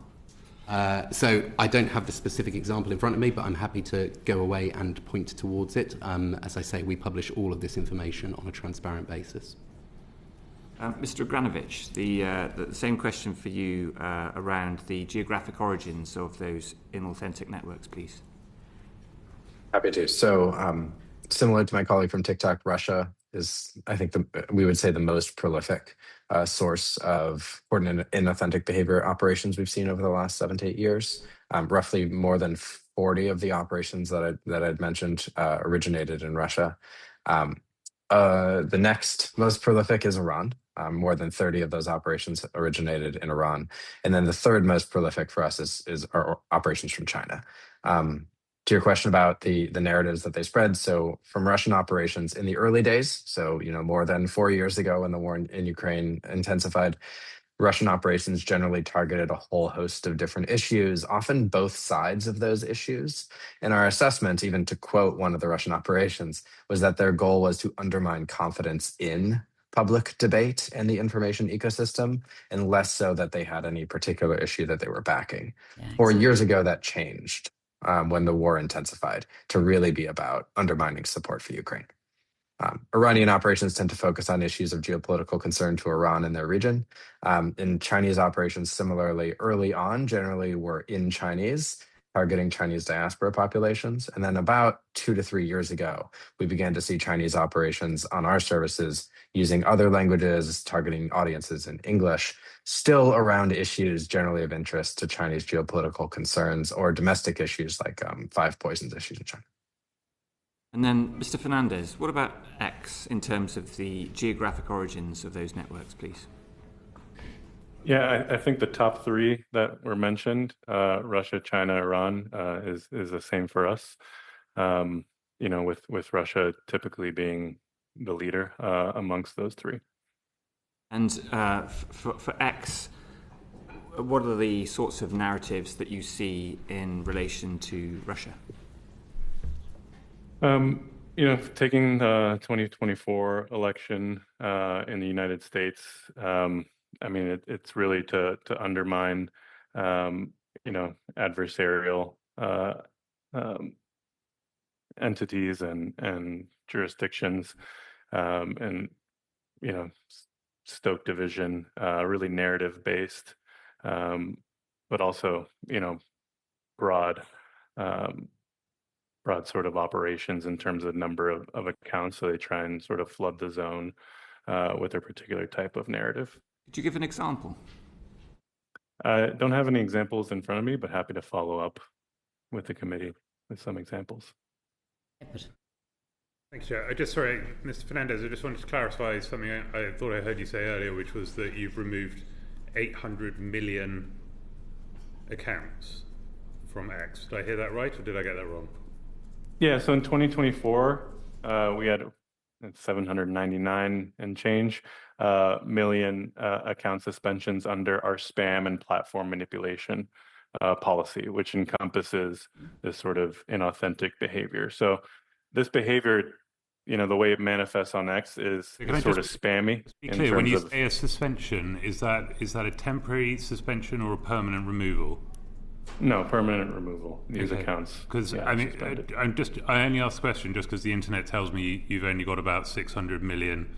So I don't have the specific example in front of me, but I'm happy to go away and point towards it. As I say, we publish all of this information on a transparent basis. Mr. Agranovich, the same question for you around the geographic origins of those inauthentic networks, please. Happy to. So similar to my colleague from TikTok, Russia is, I think, we would say the most prolific source of coordinated inauthentic behavior operations we've seen over the last 7 to 8 years. Roughly more than 40 of the operations that I'd mentioned originated in Russia. The next most prolific is Iran. More than 30 of those operations originated in Iran. And then the third most prolific for us is our operations from China. To your question about the narratives that they spread, so from Russian operations in the early days, so more than 4 years ago when the war in Ukraine intensified, Russian operations generally targeted a whole host of different issues, often both sides of those issues. And our assessment, even to quote one of the Russian operations, was that their goal was to undermine confidence in public debate and the information ecosystem, and less so that they had any particular issue that they were backing. Yeah, 4 years ago, that changed when the war intensified to really be about undermining support for Ukraine. Iranian operations tend to focus on issues of geopolitical concern to Iran and their region. And Chinese operations, similarly, early on, generally were in Chinese, targeting Chinese diaspora populations. And then about 2 to 3 years ago, we began to see Chinese operations on our services using other languages, targeting audiences in English, still around issues generally of interest to Chinese geopolitical concerns or domestic issues like five poisons issues in China. And then, Mr. Fernandez, what about X in terms of the geographic origins of those networks, please? Yeah, I think the top three that were mentioned, Russia, China, Iran, is the same for us. With Russia typically being the leader amongst those three. And for X, what are the sorts of narratives that you see in relation to Russia? Taking the 2024 election in the United States, it's really to undermine, adversarial entities and jurisdictions, and stoke division, really narrative based, but also broad. Broad sort of operations in terms of number of accounts. So they try and sort of flood the zone with a particular type of narrative. Could you give an example? I don't have any examples in front of me, but happy to follow up with the committee with some examples. Thanks, Chair. Sorry, Mr. Fernandez, I just wanted to clarify something I thought I heard you say earlier, which was that you've removed 800 million accounts from X. Did I hear that right, or did I get that wrong? Yeah, so in 2024, we had 799 and change million account suspensions under our spam and platform manipulation policy, which encompasses this sort of inauthentic behavior. So this behavior, the way it manifests on X is sort of spammy. Be clear, when you say a suspension, is that a temporary suspension or a permanent removal? No, permanent removal. These accounts. Because I only ask the question just because the internet tells me you've only got about 600 million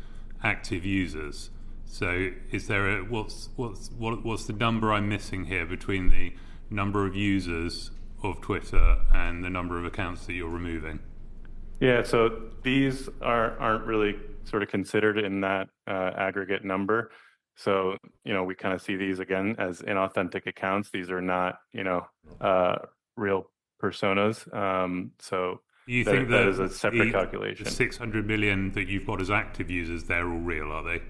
active users. So is there what's the number I'm missing here between the number of users of Twitter and the number of accounts that you're removing? Yeah, so these aren't really sort of considered in that aggregate number. So, we kind of see these again as inauthentic accounts. These are not, real personas. So you think that is a separate calculation. The 600 million that you've got as active users, they're all real, are they?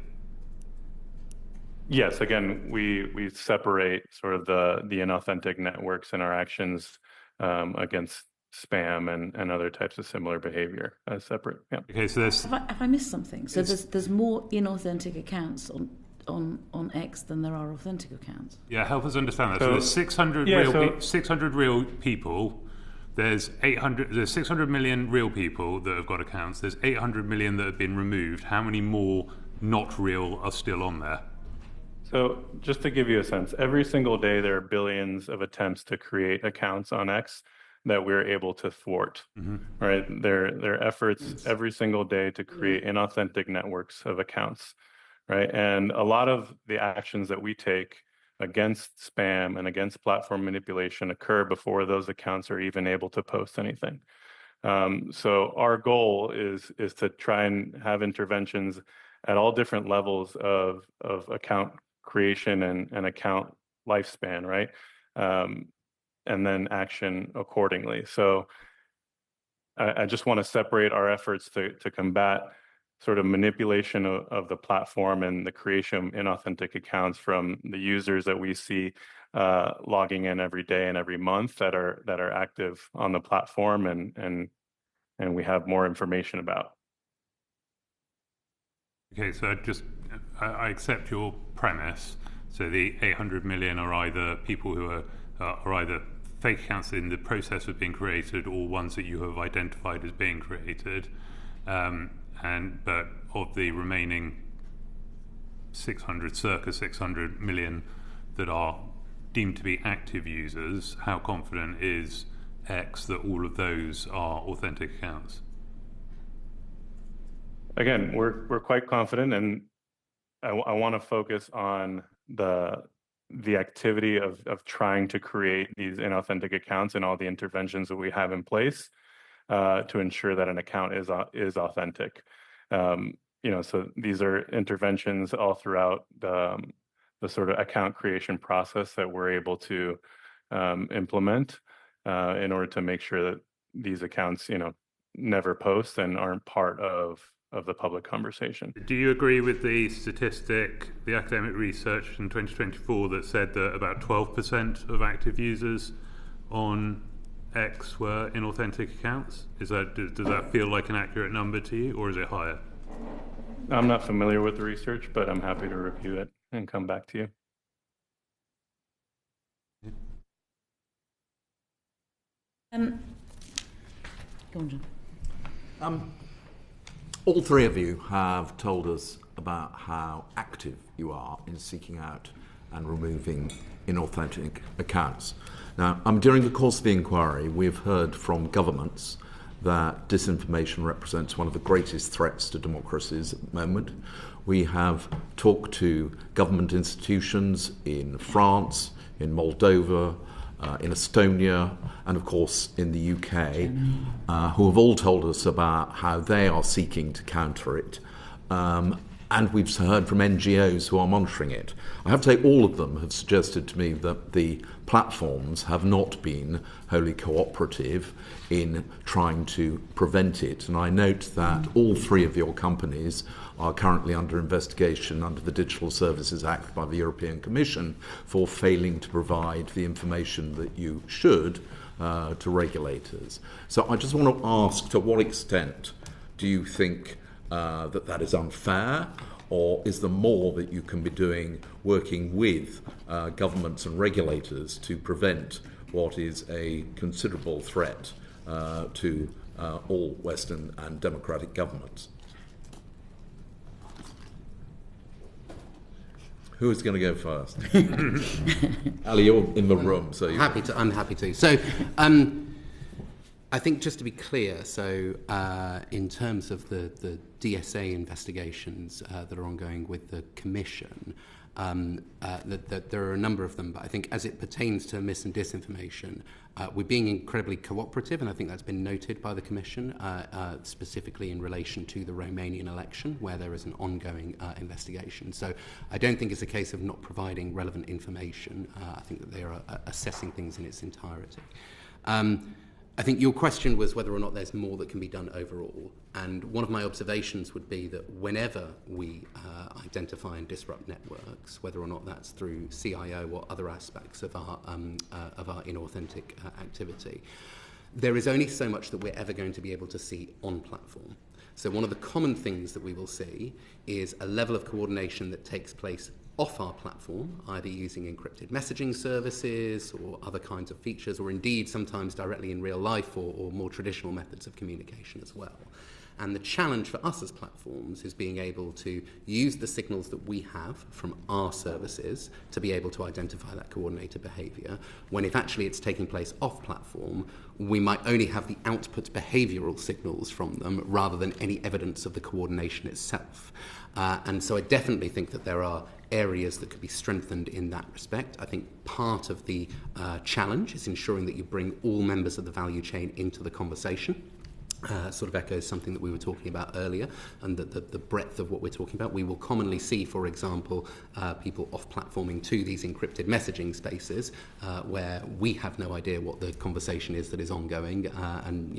Yes, again, we separate sort of the inauthentic networks and our actions against spam and other types of similar behavior as separate. Yeah. Okay, so have I missed something? So there's more inauthentic accounts on X than there are authentic accounts. Yeah, help us understand that. So there's 600 real people. There's 600 million real people that have got accounts. There's 800 million that have been removed. How many more not real are still on there? So just to give you a sense, every single day there are billions of attempts to create accounts on X that we're able to thwart. Right? There are efforts every single day to create inauthentic networks of accounts. Right. And a lot of the actions that we take against spam and against platform manipulation occur before those accounts are even able to post anything. So our goal is to try and have interventions at all different levels of account creation and account lifespan, right? And then action accordingly. So I just want to separate our efforts to combat sort of manipulation of the platform and the creation of inauthentic accounts from the users that we see logging in every day and every month that are active on the platform and we have more information about. Okay, so I accept your premise. So the 800 million are either people who are either fake accounts in the process of being created or ones that you have identified as being created. But of the remaining circa 600 million that are deemed to be active users, how confident is X that all of those are authentic accounts? again, we're quite confident, and I want to focus on the activity of trying to create these inauthentic accounts and all the interventions that we have in place to ensure that an account is authentic. So these are interventions all throughout the sort of account creation process that we're able to implement in order to make sure that these accounts, never post and aren't part of the public conversation. Do you agree with the statistic, the academic research in 2024 that said that about 12% of active users on X were inauthentic accounts? Does that feel like an accurate number to you, or is it higher? I'm not familiar with the research, but I'm happy to review it and come back to you. Go on, John. All three of you have told us about how active you are in seeking out and removing inauthentic accounts. Now, during the course of the inquiry, we've heard from governments that disinformation represents one of the greatest threats to democracies at the moment. We have talked to government institutions in France, in Moldova, in Estonia, and of course in the UK, who have all told us about how they are seeking to counter it. And we've heard from NGOs who are monitoring it. I have to say all of them have suggested to me that the platforms have not been wholly cooperative in trying to prevent it. And I note that all three of your companies are currently under investigation under the Digital Services Act by the European Commission for failing to provide the information that you should to regulators. So I just want to ask, to what extent do you think that is unfair, or is there more that you can be doing working with governments and regulators to prevent what is a considerable threat to all Western and democratic governments? Who is going to go first? Ali, you're in the room, so I'm happy to. So, I think just to be clear, so in terms of the DSA investigations that are ongoing with the Commission, that there are a number of them, but I think as it pertains to mis and disinformation, we're being incredibly cooperative, and I think that's been noted by the Commission, specifically in relation to the Romanian election, where there is an ongoing investigation. So I don't think it's a case of not providing relevant information. I think that they are assessing things in its entirety. I think your question was whether or not there's more that can be done overall. And one of my observations would be that whenever we identify and disrupt networks, whether or not that's through CIO or other aspects of our inauthentic activity, there is only so much that we're ever going to be able to see on platform. So one of the common things that we will see is a level of coordination that takes place off our platform, either using encrypted messaging services or other kinds of features, or indeed sometimes directly in real life or more traditional methods of communication as well. And the challenge for us as platforms is being able to use the signals that we have from our services to be able to identify that coordinated behaviour, when if actually it's taking place off platform, we might only have the output behavioural signals from them rather than any evidence of the coordination itself. And so I definitely think that there are areas that could be strengthened in that respect. I think part of the challenge is ensuring that you bring all members of the value chain into the conversation. Sort of echoes something that we were talking about earlier, and the breadth of what we're talking about. We will commonly see, for example, people off-platforming to these encrypted messaging spaces where we have no idea what the conversation is that is ongoing, and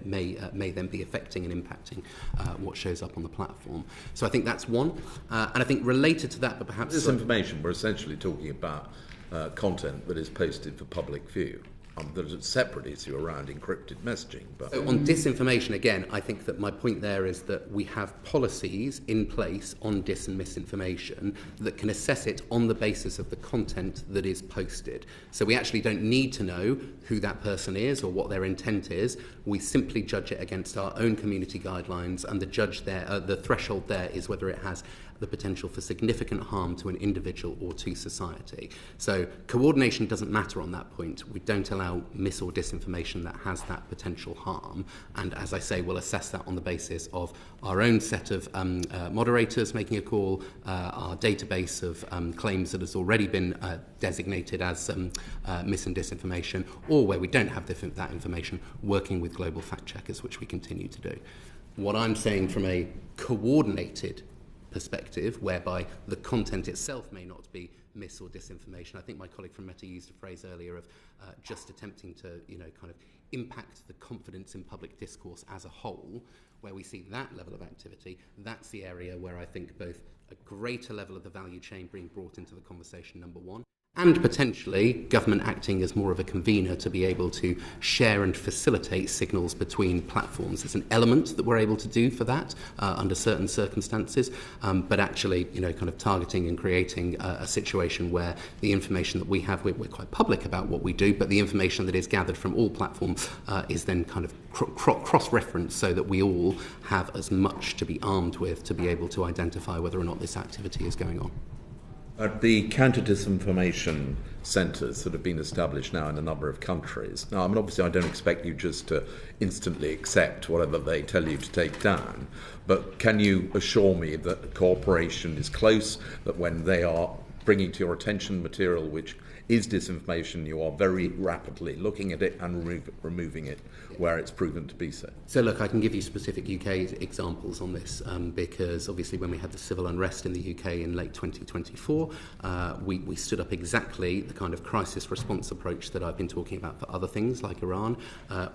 may then be affecting and impacting what shows up on the platform. So I think that's one, and I think related to that, but perhaps disinformation, we're essentially talking about content that is posted for public view. There's a separate issue around encrypted messaging. But so on disinformation, again, I think that my point there is that we have policies in place on dis and misinformation that can assess it on the basis of the content that is posted. So we actually don't need to know who that person is or what their intent is. We simply judge it against our own community guidelines, and the threshold there is whether it has the potential for significant harm to an individual or to society. So coordination doesn't matter on that point. We don't allow mis or disinformation that has that potential harm. And as I say, we'll assess that on the basis of our own set of moderators making a call, our database of claims that has already been designated as mis and disinformation, or where we don't have that information, working with global fact checkers, which we continue to do. What I'm saying from a coordinated perspective, whereby the content itself may not be mis or disinformation. I think my colleague from Meta used a phrase earlier of just attempting to, kind of impact the confidence in public discourse as a whole. Where we see that level of activity, that's the area where I think both a greater level of the value chain being brought into the conversation, number one, and potentially government acting as more of a convener to be able to share and facilitate signals between platforms. It's an element that we're able to do for that under certain circumstances, but actually, kind of targeting and creating a situation where the information that we have, we're quite public about what we do, but the information that is gathered from all platforms is then kind of cross-referenced so that we all have as much to be armed with to be able to identify whether or not this activity is going on. The counter-disinformation centres that have been established now in a number of countries. Now, obviously I don't expect you just to instantly accept whatever they tell you to take down, but can you assure me that cooperation is close, that when they are bringing to your attention material which is disinformation, you are very rapidly looking at it and removing it where it's proven to be so? So look, I can give you specific UK examples on this because obviously when we had the civil unrest in the UK in late 2024, we stood up exactly the kind of crisis response approach that I've been talking about for other things like Iran.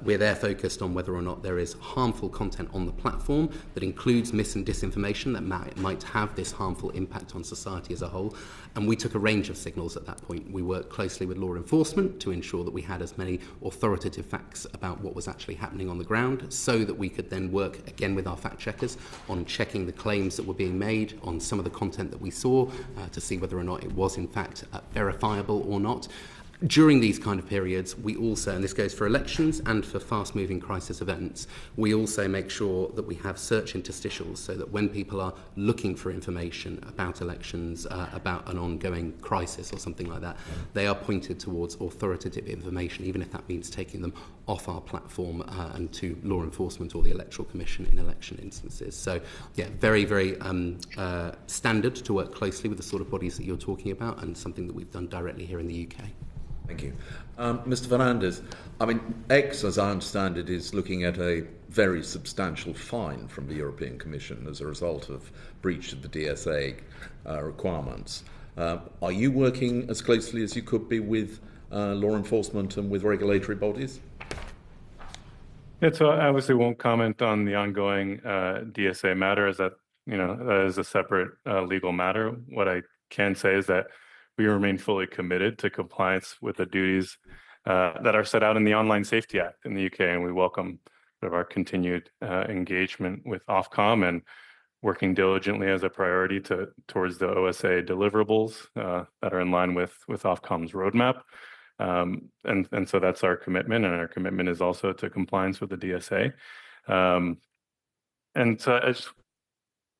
We're there focused on whether or not there is harmful content on the platform that includes mis and disinformation that might have this harmful impact on society as a whole. And we took a range of signals at that point. We worked closely with law enforcement to ensure that we had as many authoritative facts about what was actually happening on the ground so that we could then work again with our fact checkers on checking the claims that were being made on some of the content that we saw to see whether or not it was in fact verifiable or not. During these kind of periods, we also, and this goes for elections and for fast-moving crisis events, we also make sure that we have search interstitials so that when people are looking for information about elections, about an ongoing crisis or something like that, they are pointed towards authoritative information, even if that means taking them off our platform and to law enforcement or the Electoral Commission in election instances. So, yeah, very, very standard to work closely with the sort of bodies that you're talking about, and something that we've done directly here in the UK. Thank you. Mr. Fernandez, X, as I understand it, is looking at a very substantial fine from the European Commission as a result of breach of the DSA requirements. Are you working as closely as you could be with law enforcement and with regulatory bodies? Yeah, so I obviously won't comment on the ongoing DSA matter, as that is a separate legal matter. What I can say is that we remain fully committed to compliance with the duties that are set out in the Online Safety Act in the UK, and we welcome our continued engagement with Ofcom and working diligently as a priority towards the OSA deliverables that are in line with Ofcom's roadmap. And so that's our commitment, and our commitment is also to compliance with the DSA. And so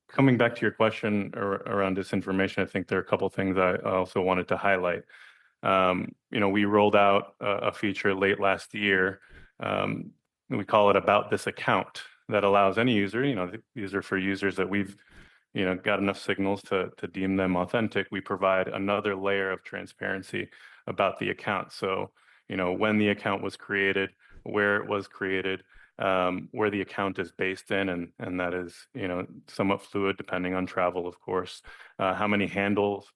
coming back to your question around disinformation, I think there are a couple of things I also wanted to highlight. We rolled out a feature late last year. We call it About This Account, that allows any user, these are for users that we've, got enough signals to deem them authentic. We provide another layer of transparency about the account. So, when the account was created, where it was created, where the account is based in, and that is, somewhat fluid depending on travel, of course, how many handles,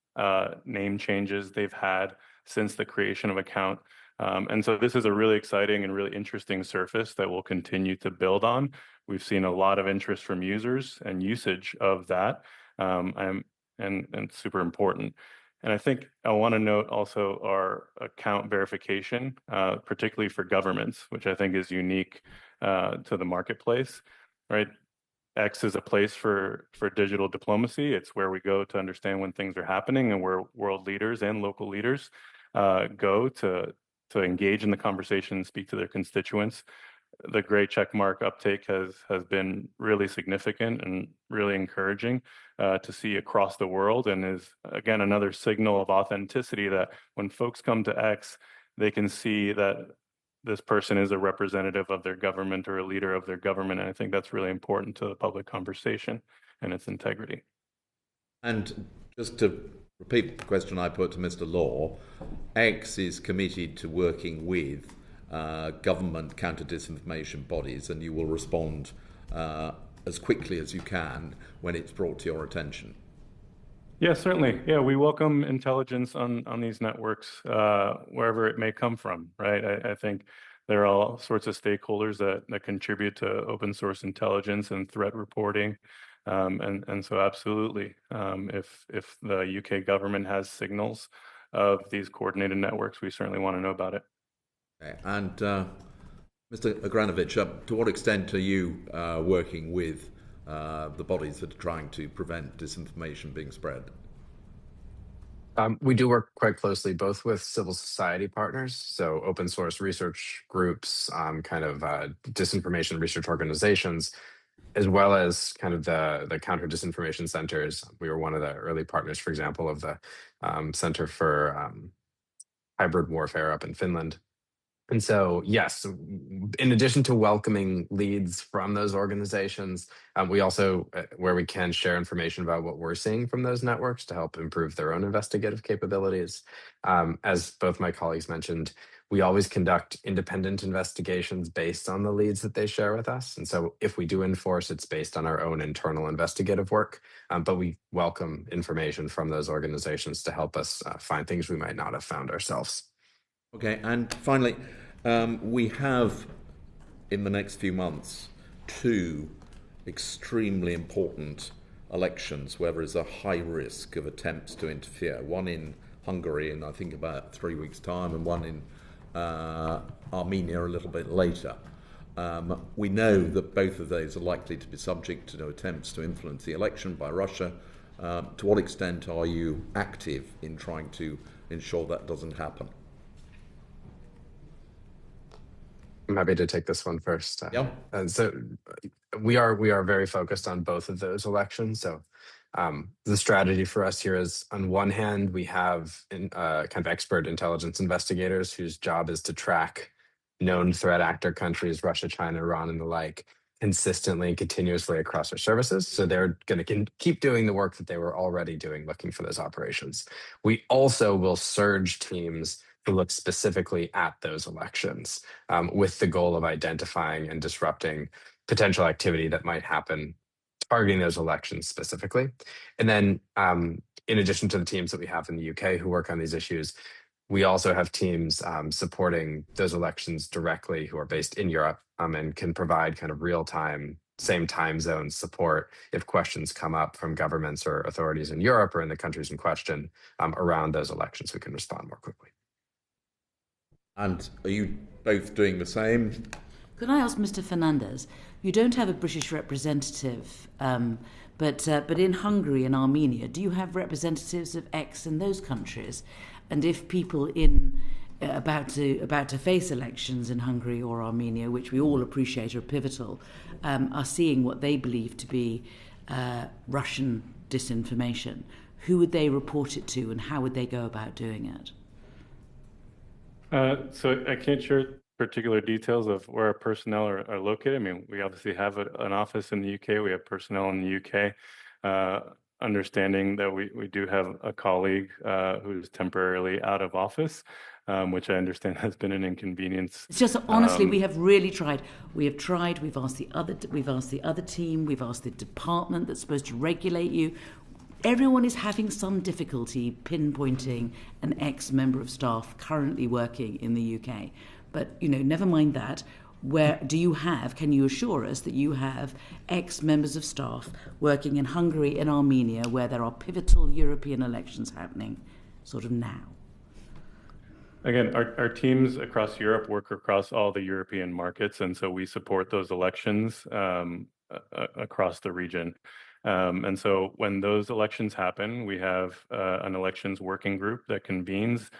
name changes they've had since the creation of account. And so this is a really exciting and really interesting surface that we'll continue to build on. We've seen a lot of interest from users and usage of that, and super important. And I think I want to note also our account verification, particularly for governments, which I think is unique to the marketplace, right? X is a place for digital diplomacy. It's where we go to understand when things are happening, and where world leaders and local leaders go to engage in the conversation and speak to their constituents. the gray checkmark uptake has been really significant and really encouraging to see across the world, and is again another signal of authenticity that when folks come to X, they can see that this person is a representative of their government or a leader of their government. And I think that's really important to the public conversation and its integrity. And just to repeat the question I put to Mr. Law, X is committed to working with government counter-disinformation bodies, and you will respond as quickly as you can when it's brought to your attention. Yeah, certainly. Yeah, we welcome intelligence on these networks, wherever it may come from, right? I think there are all sorts of stakeholders that contribute to open source intelligence and threat reporting. And so absolutely, if the UK government has signals of these coordinated networks, we certainly want to know about it. Okay. And Mr. Agranovich, to what extent are you working with the bodies that are trying to prevent disinformation being spread? We do work quite closely both with civil society partners, so open source research groups, disinformation research organizations, as well as kind of the counter disinformation centers. We were one of the early partners, for example, of the Center for Hybrid Warfare up in Finland. And so, yes, in addition to welcoming leads from those organizations, we also, where we can, share information about what we're seeing from those networks to help improve their own investigative capabilities. As both my colleagues mentioned, we always conduct independent investigations based on the leads that they share with us. And so if we do enforce, it's based on our own internal investigative work, but we welcome information from those organizations to help us find things we might not have found ourselves. Okay, and finally, we have in the next few months 2 extremely important elections where there is a high risk of attempts to interfere. One in Hungary in I think about 3 weeks' time, and one in Armenia a little bit later. We know that both of those are likely to be subject to attempts to influence the election by Russia. To what extent are you active in trying to ensure that doesn't happen? I'm happy to take this one first. Yeah. And so we are very focused on both of those elections. So the strategy for us here is, on one hand, we have kind of expert intelligence investigators whose job is to track known threat actor countries, Russia, China, Iran, and the like, consistently and continuously across our services. So they're going to keep doing the work that they were already doing, looking for those operations. We also will surge teams to look specifically at those elections with the goal of identifying and disrupting potential activity that might happen targeting those elections specifically. And then in addition to the teams that we have in the UK who work on these issues, we also have teams supporting those elections directly who are based in Europe and can provide kind of real-time, same time zone support if questions come up from governments or authorities in Europe or in the countries in question around those elections. We can respond more quickly. And are you both doing the same? Can I ask Mr. Fernandez, you don't have a British representative, but in Hungary and Armenia, do you have representatives of X in those countries? And if people about to face elections in Hungary or Armenia, which we all appreciate are pivotal, are seeing what they believe to be Russian disinformation, who would they report it to, and how would they go about doing it? So I can't share particular details of where our personnel are located. I mean, we obviously have an office in the UK. We have personnel in the UK. Understanding that we do have a colleague who's temporarily out of office, which I understand has been an inconvenience. It's just honestly, we have really tried. We have tried. We've asked the other team. We've asked the department that's supposed to regulate you. Everyone is having some difficulty pinpointing an ex-member of staff currently working in the UK. But, never mind that. Can you assure us that you have ex-members of staff working in Hungary and Armenia where there are pivotal European elections happening sort of now? Again, our teams across Europe work across all the European markets, and so we support those elections across the region. And so when those elections happen, we have an elections working group that convenes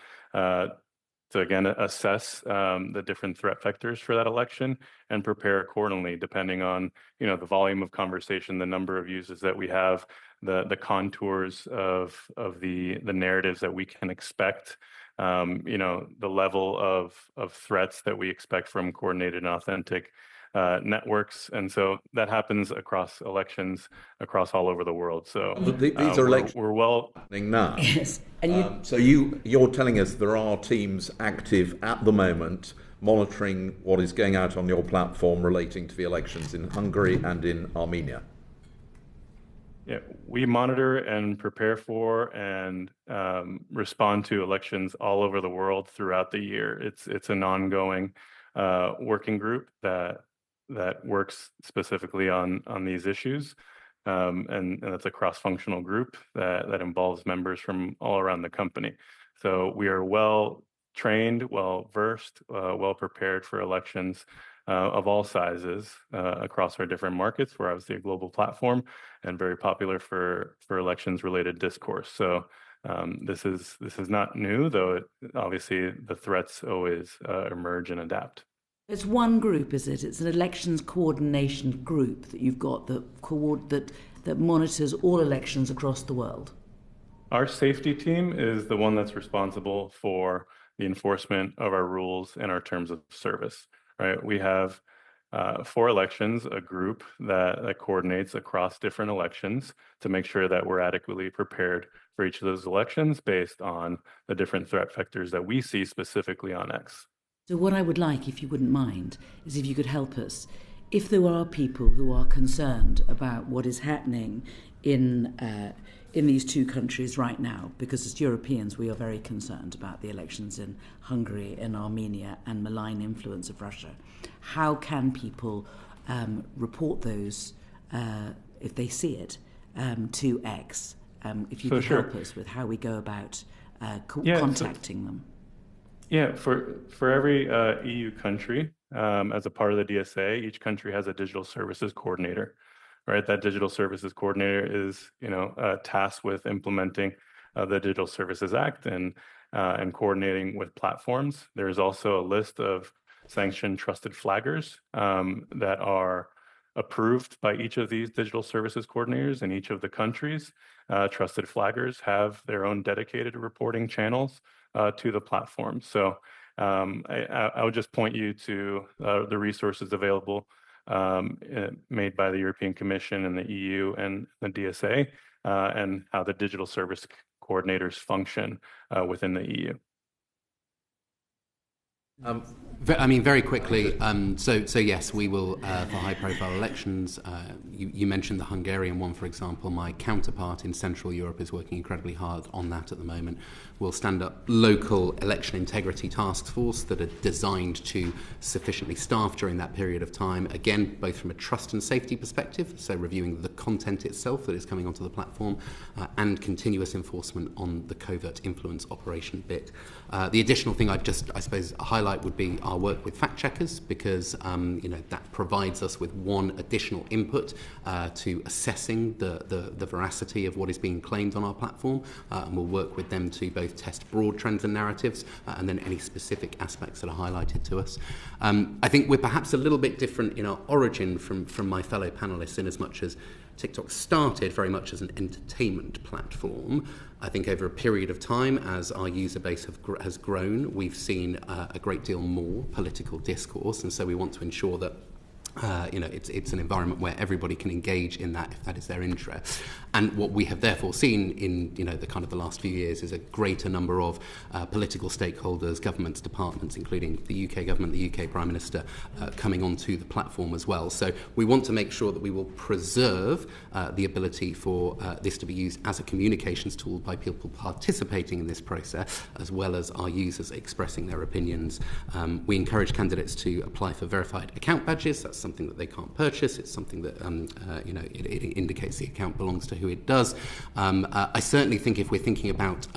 again, assess the different threat vectors for that election and prepare accordingly, depending on, the volume of conversation, the number of users that we have, the contours of the narratives that we can expect, the level of threats that we expect from coordinated and authentic networks. And so that happens across elections, across all over the world. So these are elections we're well happening now. Yes. And So you're telling us there are teams active at the moment monitoring what is going out on your platform relating to the elections in Hungary and in Armenia. Yeah, we monitor and prepare for and respond to elections all over the world throughout the year. It's an ongoing working group that works specifically on these issues, and that's a cross-functional group that involves members from all around the company. So we are well trained, well versed, well prepared for elections of all sizes across our different markets. We're obviously a global platform and very popular for elections related discourse. So this is not new, though obviously the threats always emerge and adapt. it's one group, is it? It's an elections coordination group that you've got that monitors all elections across the world. Our safety team is the one that's responsible for the enforcement of our rules and our terms of service, right? We have for elections, a group that coordinates across different elections to make sure that we're adequately prepared for each of those elections based on the different threat vectors that we see specifically on X. So what I would like, if you wouldn't mind, is if you could help us. If there are people who are concerned about what is happening in these two countries right now, because as Europeans we are very concerned about the elections in Hungary and Armenia and malign influence of Russia, how can people report those if they see it to X? If you could help us with how we go about contacting them. Yeah, for every EU country, as a part of the DSA, each country has a digital services coordinator, right? That digital services coordinator is, tasked with implementing the Digital Services Act and coordinating with platforms. There's also a list of sanctioned trusted flaggers that are approved by each of these digital services coordinators in each of the countries. Trusted flaggers have their own dedicated reporting channels to the platform. So I would just point you to the resources available made by the European Commission and the EU and the DSA and how the digital service coordinators function within the EU. Very quickly, so yes, we will, for high-profile elections, you mentioned the Hungarian one, for example. My counterpart in Central Europe is working incredibly hard on that at the moment. We'll stand up local election integrity task force that are designed to sufficiently staff during that period of time, again, both from a trust and safety perspective, so reviewing the content itself that is coming onto the platform, and continuous enforcement on the covert influence operation bit. The additional thing I'd just, I suppose, highlight would be our work with fact checkers, because that provides us with one additional input to assessing the veracity of what is being claimed on our platform, and we'll work with them to both test broad trends and narratives and then any specific aspects that are highlighted to us. I think we're perhaps a little bit different in our origin from my fellow panelists, in as much as TikTok started very much as an entertainment platform. I think over a period of time, as our user base has grown, we've seen a great deal more political discourse, and so we want to ensure that it's an environment where everybody can engage in that if that is their interest. And what we have therefore seen in the kind of the last few years is a greater number of political stakeholders, governments, departments, including the UK government, the UK Prime Minister, coming onto the platform as well. So we want to make sure that we will preserve the ability for this to be used as a communications tool by people participating in this process, as well as our users expressing their opinions. We encourage candidates to apply for verified account badges. That's something that they can't purchase. It's something that it indicates the account belongs to who it does. I certainly think if we're thinking about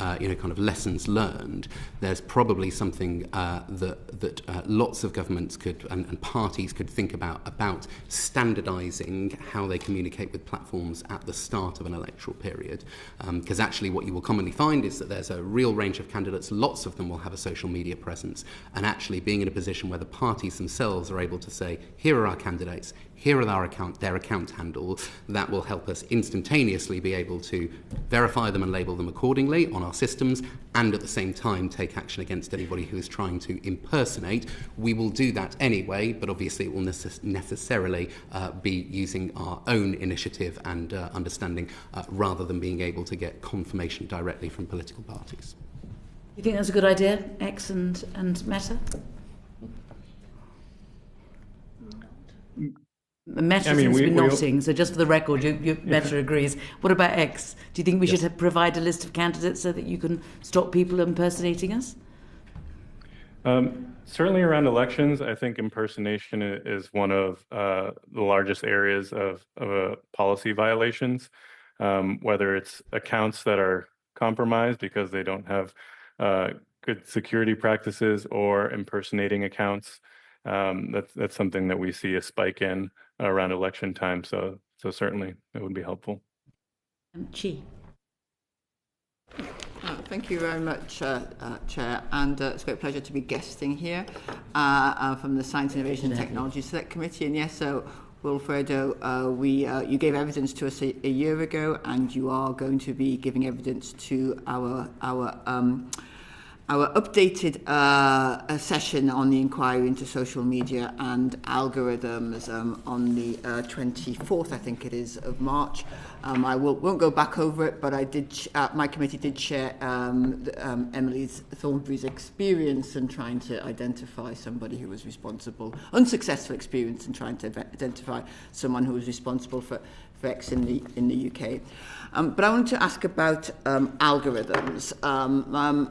kind of lessons learned, there's probably something that lots of governments could and parties could think about standardising how they communicate with platforms at the start of an electoral period. Because actually what you will commonly find is that there's a real range of candidates, lots of them will have a social media presence, and actually being in a position where the parties themselves are able to say, here are our candidates, here are their account handle, that will help us instantaneously be able to verify them and label them accordingly on our systems, and at the same time take action against anybody who is trying to impersonate. We will do that anyway, but obviously it will necessarily be using our own initiative and understanding rather than being able to get confirmation directly from political parties. You think that's a good idea, X and Meta? Meta seems to be nodding, so just for the record, Meta agrees. What about X? Do you think we should provide a list of candidates so that you can stop people impersonating us? Certainly around elections, I think impersonation is one of the largest areas of policy violations, whether it's accounts that are compromised because they don't have good security practices or impersonating accounts. That's something that we see a spike in around election time. So certainly it would be helpful. Chi. Thank you very much, Chair, and it's a great pleasure to be guesting here from the Science, Innovation and Technology Select Committee. And yes, so Wilfredo, you gave evidence to us a year ago, and you are going to be giving evidence to our updated session on the inquiry into social media and algorithms on the 24th, I think it is, of March. I won't go back over it, but I did. My committee did share Emily Thornberry's experience in trying to identify somebody who was responsible, unsuccessful experience in trying to identify someone who was responsible for X in the UK. But I wanted to ask about algorithms.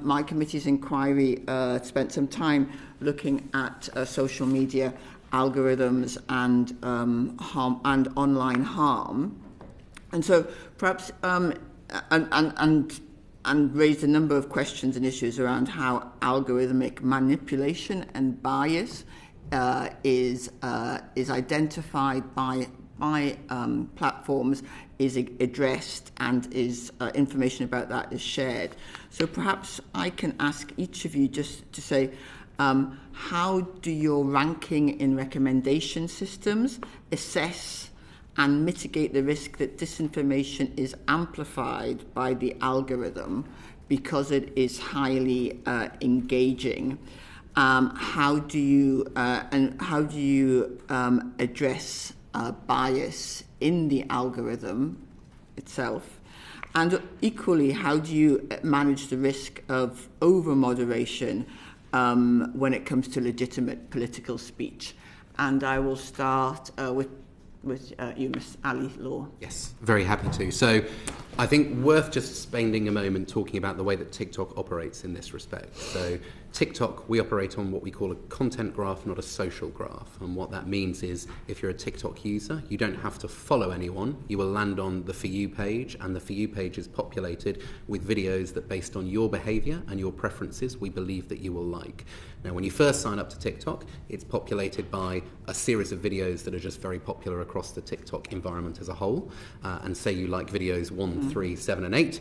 My committee's inquiry spent some time looking at social media algorithms and harm and online harm, and so perhaps and raised a number of questions and issues around how algorithmic manipulation and bias is identified by platforms, is addressed, and is information about that is shared. So perhaps I can ask each of you just to say, how do your ranking in recommendation systems assess and mitigate the risk that disinformation is amplified by the algorithm because it is highly engaging? How do you address bias in the algorithm itself? And equally, how do you manage the risk of over-moderation when it comes to legitimate political speech? And I will start with you, Ms. Ali Law. Yes, very happy to. So I think worth just spending a moment talking about the way that TikTok operates in this respect. So TikTok, we operate on what we call a content graph, not a social graph. And what that means is if you're a TikTok user, you don't have to follow anyone. You will land on the For You page, and the For You page is populated with videos that, based on your behavior and your preferences, we believe that you will like. Now, when you first sign up to TikTok, it's populated by a series of videos that are just very popular across the TikTok environment as a whole. And say you like videos 1, 3, 7, and 8,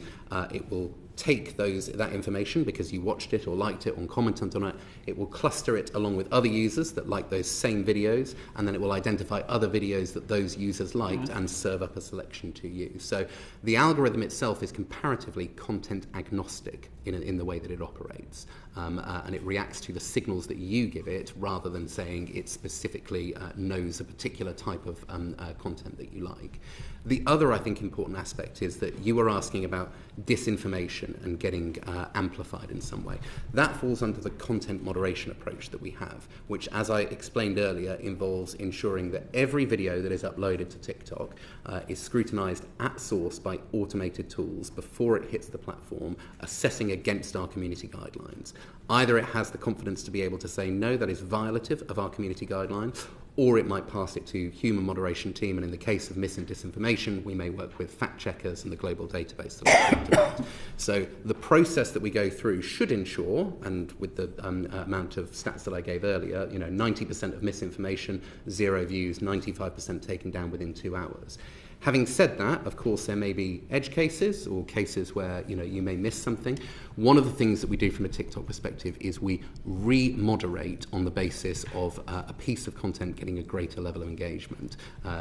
it will take that information because you watched it or liked it or commented on it. It will cluster it along with other users that like those same videos, and then it will identify other videos that those users liked and serve up a selection to you. So the algorithm itself is comparatively content agnostic in the way that it operates, and it reacts to the signals that you give it rather than saying it specifically knows a particular type of content that you like. The other, I think, important aspect is that you were asking about disinformation and getting amplified in some way. That falls under the content moderation approach that we have, which, as I explained earlier, involves ensuring that every video that is uploaded to TikTok is scrutinized at source by automated tools before it hits the platform, assessing against our community guidelines. Either it has the confidence to be able to say, no, that is violative of our community guidelines, or it might pass it to human moderation team, and in the case of mis and disinformation, we may work with fact checkers and the global database that we talked about. So the process that we go through should ensure, and with the amount of stats that I gave earlier, 90% of misinformation, 0 views, 95% taken down within 2 hours. Having said that, of course, there may be edge cases or cases where you may miss something. One of the things that we do from a TikTok perspective is we re-moderate on the basis of a piece of content getting a greater level of engagement.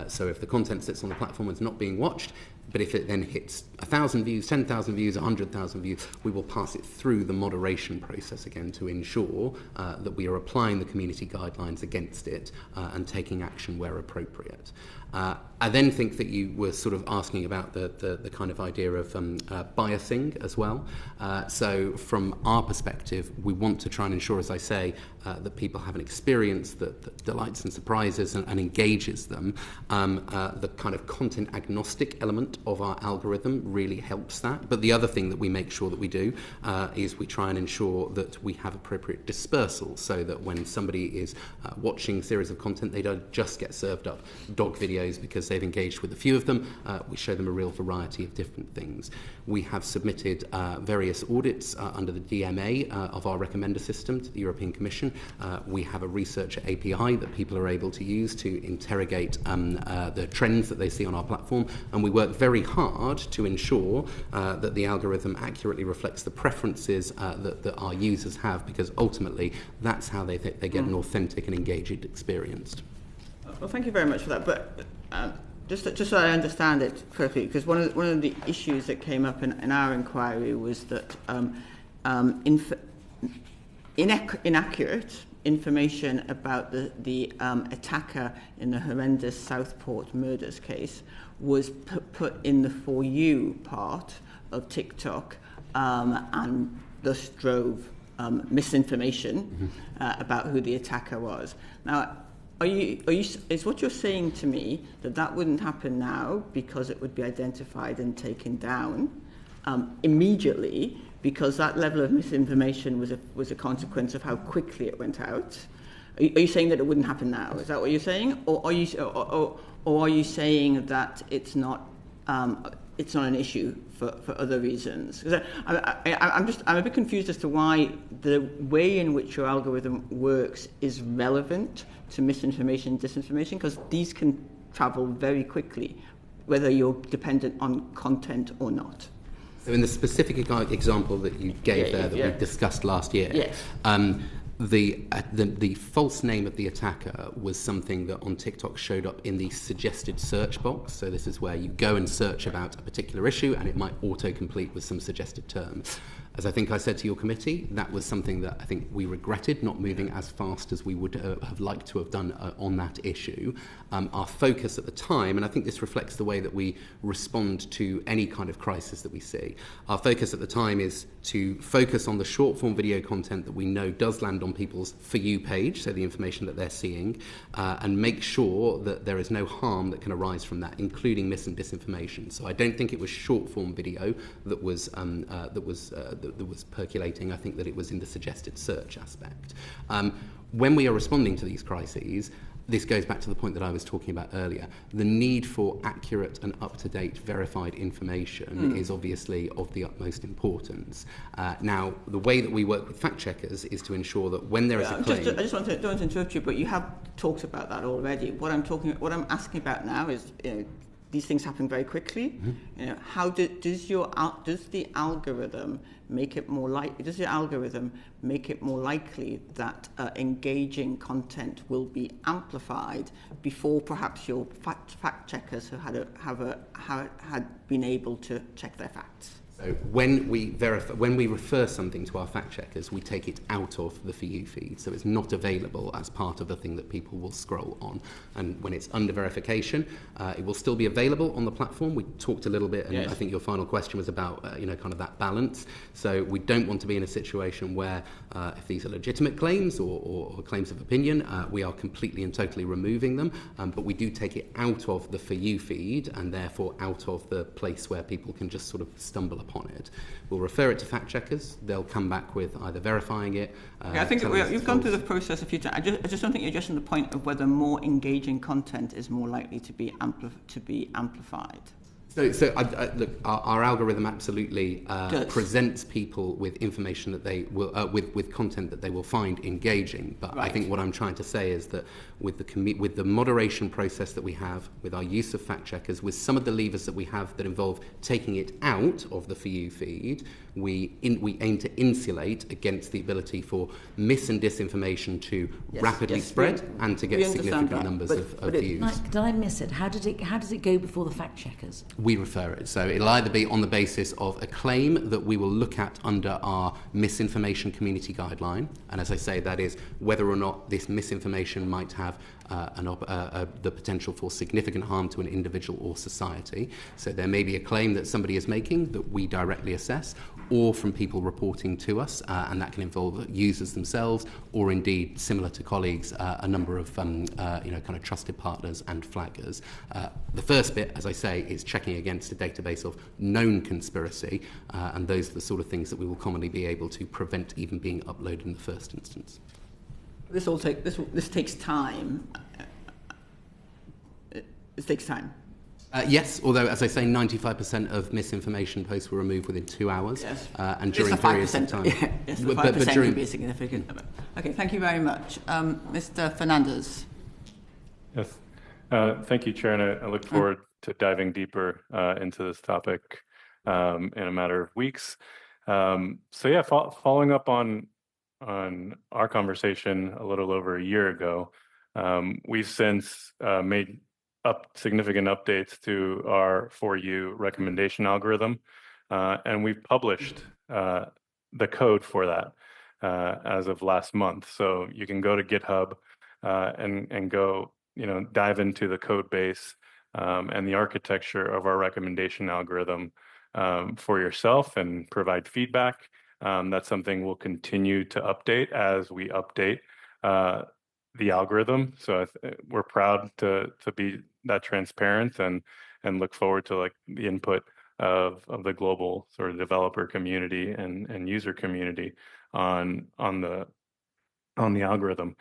So if the content sits on the platform and is not being watched, but if it then hits 1,000 views, 10,000 views, 100,000 views, we will pass it through the moderation process again to ensure that we are applying the community guidelines against it and taking action where appropriate. I then think that you were sort of asking about the kind of idea of biasing as well. So from our perspective, we want to try and ensure, as I say, that people have an experience that delights and surprises and engages them. The kind of content agnostic element of our algorithm really helps that. But the other thing that we make sure that we do is we try and ensure that we have appropriate dispersal, so that when somebody is watching a series of content, they don't just get served up dog videos because they've engaged with a few of them. We show them a real variety of different things. We have submitted various audits under the DMA of our recommender system to the European Commission. We have a researcher API that people are able to use to interrogate the trends that they see on our platform, and we work very hard to ensure that the algorithm accurately reflects the preferences that our users have, because ultimately that's how they get an authentic and engaged experience. Well, thank you very much for that. But just so I understand it correctly, because one of the issues that came up in our inquiry was that inaccurate information about the attacker in the horrendous Southport murders case was put in the For You part of TikTok, and thus drove misinformation about who the attacker was. Now, is what you're saying to me that wouldn't happen now because it would be identified and taken down immediately, because that level of misinformation was a consequence of how quickly it went out? Are you saying that it wouldn't happen now? Is that what you're saying, or are you saying that it's not an issue for other reasons? Because I'm a bit confused as to why the way in which your algorithm works is relevant to misinformation, disinformation, because these can travel very quickly, whether you're dependent on content or not. So in the specific example that you gave that we discussed last year, the false name of the attacker was something that on TikTok showed up in the suggested search box. So this is where you go and search about a particular issue, and it might autocomplete with some suggested terms. As I think I said to your committee, that was something that I think we regretted not moving as fast as we would have liked to have done on that issue. Our focus at the time, and I think this reflects the way that we respond to any kind of crisis that we see, our focus at the time is to focus on the short form video content that we know does land on people's For You page, so the information that they're seeing, and make sure that there is no harm that can arise from that, including mis and disinformation. So I don't think it was short form video that was percolating. I think that it was in the suggested search aspect. When we are responding to these crises, this goes back to the point that I was talking about earlier. The need for accurate and up-to-date verified information is obviously of the utmost importance. Now, the way that we work with fact checkers is to ensure that when there is a claim... I just don't want to interrupt you, but you have talked about that already. What I'm asking about now is, these things happen very quickly. How does the algorithm make it more likely? Does your algorithm make it more likely that engaging content will be amplified before perhaps your fact checkers had been able to check their facts? So when we refer something to our fact checkers, we take it out of the For You feed, so it's not available as part of the thing that people will scroll on. And when it's under verification, it will still be available on the platform. We talked a little bit, and I think your final question was about kind of that balance. So we don't want to be in a situation where if these are legitimate claims or claims of opinion, we are completely and totally removing them. But we do take it out of the For You feed, and therefore out of the place where people can just sort of stumble upon it. We'll refer it to fact checkers. They'll come back with either verifying it. I think you've gone through the process a few times. I just don't think you're addressing the point of whether more engaging content is more likely to be amplified. So look, our algorithm absolutely presents people with information that they will, with content that they will find engaging. But I think what I'm trying to say is that with the moderation process that we have, with our use of fact checkers, with some of the levers that we have that involve taking it out of the For You feed, we aim to insulate against the ability for mis and disinformation to rapidly spread and to get significant numbers of views. Did I miss it? How does it go before the fact checkers? We refer it. So it'll either be on the basis of a claim that we will look at under our misinformation community guideline, and as I say, that is whether or not this misinformation might have the potential for significant harm to an individual or society. So there may be a claim that somebody is making that we directly assess, or from people reporting to us, and that can involve users themselves, or indeed, similar to colleagues, a number of kind of trusted partners and flaggers. The first bit, as I say, is checking against a database of known conspiracy, and those are the sort of things that we will commonly be able to prevent even being uploaded in the first instance. This takes time. It takes time. Yes, although, as I say, 95% of misinformation posts were removed within 2 hours, and Just during periods of time. Yes, the 5% would be a significant number. Okay, thank you very much. Mr. Fernandez. Yes, thank you, Chair, and I look forward to diving deeper into this topic in a matter of weeks. Following up on our conversation a little over a year ago, we've since made significant updates to our For You recommendation algorithm, and we've published the code for that as of last month. So you can go to GitHub and go, dive into the code base and the architecture of our recommendation algorithm for yourself and provide feedback. That's something we'll continue to update as we update the algorithm. So we're proud to be that transparent and look forward to the input of the global sort of developer community and user community on the algorithm.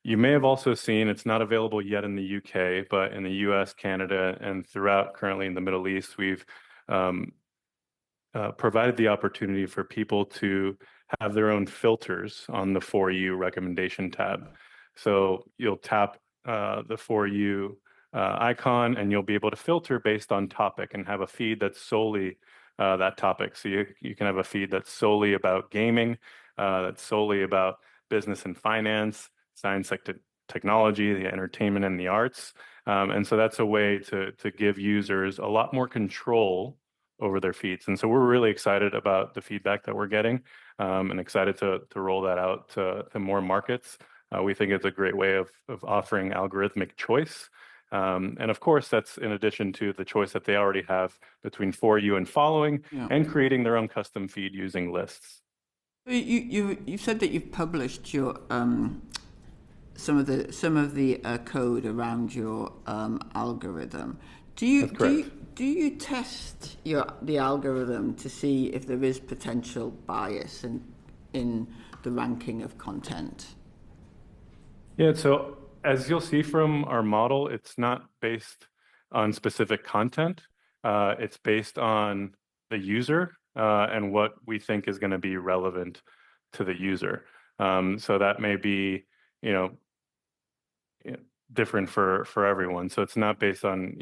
You may have also seen it's not available yet in the UK, but in the US, Canada, and throughout currently in the Middle East, we've provided the opportunity for people to have their own filters on the For You recommendation tab. So you'll tap the For You icon, and you'll be able to filter based on topic and have a feed that's solely that topic. So you can have a feed that's solely about gaming, that's solely about business and finance, science, technology, the entertainment, and the arts. And so that's a way to give users a lot more control over their feeds. And so we're really excited about the feedback that we're getting and excited to roll that out to more markets. We think it's a great way of offering algorithmic choice. And of course, that's in addition to the choice that they already have between For You and following and creating their own custom feed using lists. You said that you've published your some of the code around your algorithm. Do you test the algorithm to see if there is potential bias in the ranking of content? Yeah, so as you'll see from our model, it's not based on specific content. It's based on the user and what we think is going to be relevant to the user. So that may be, different for everyone. So it's not based on,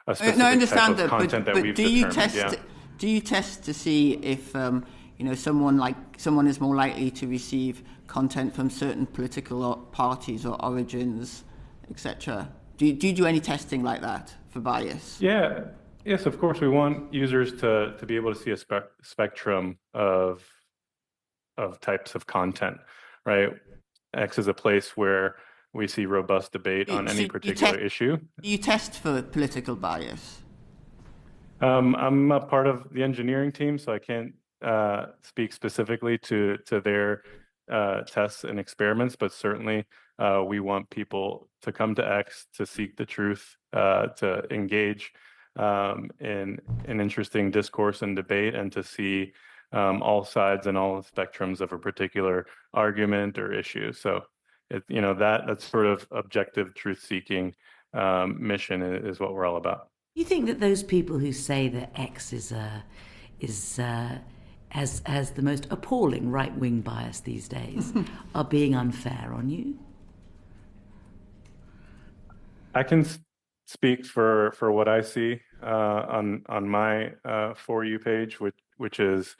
a specific type of content that we've determined. Do you test to see if someone is more likely to receive content from certain political parties or origins, etc.? Do you do any testing like that for bias? Yes, of course. We want users to be able to see a spectrum of types of content, right? X is a place where we see robust debate on any particular issue. Do you test for political bias? I'm a part of the engineering team, so I can't speak specifically to their tests and experiments, but certainly we want people to come to X to seek the truth, to engage in an interesting discourse and debate, and to see all sides and all spectrums of a particular argument or issue. So, that's sort of objective truth-seeking mission is what we're all about. You think that those people who say that X has the most appalling right-wing bias these days are being unfair on you? I can speak for what I see on my For You page, which is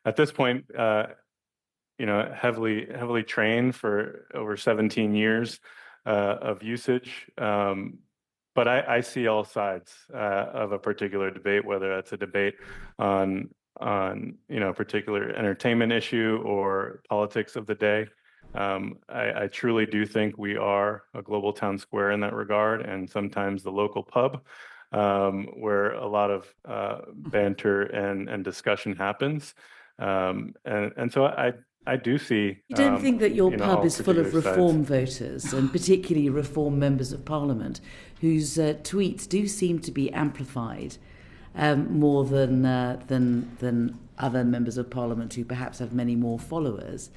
at this point, heavily trained for over 17 years of usage. But I see all sides of a particular debate, whether that's a debate on a particular entertainment issue or politics of the day. I truly do think we are a global town square in that regard, and sometimes the local pub where a lot of banter and discussion happens. And so I do see. You don't think that your pub is full of Reform sides. voters, and particularly Reform members of Parliament, whose tweets do seem to be amplified more than other members of Parliament who perhaps have many more followers?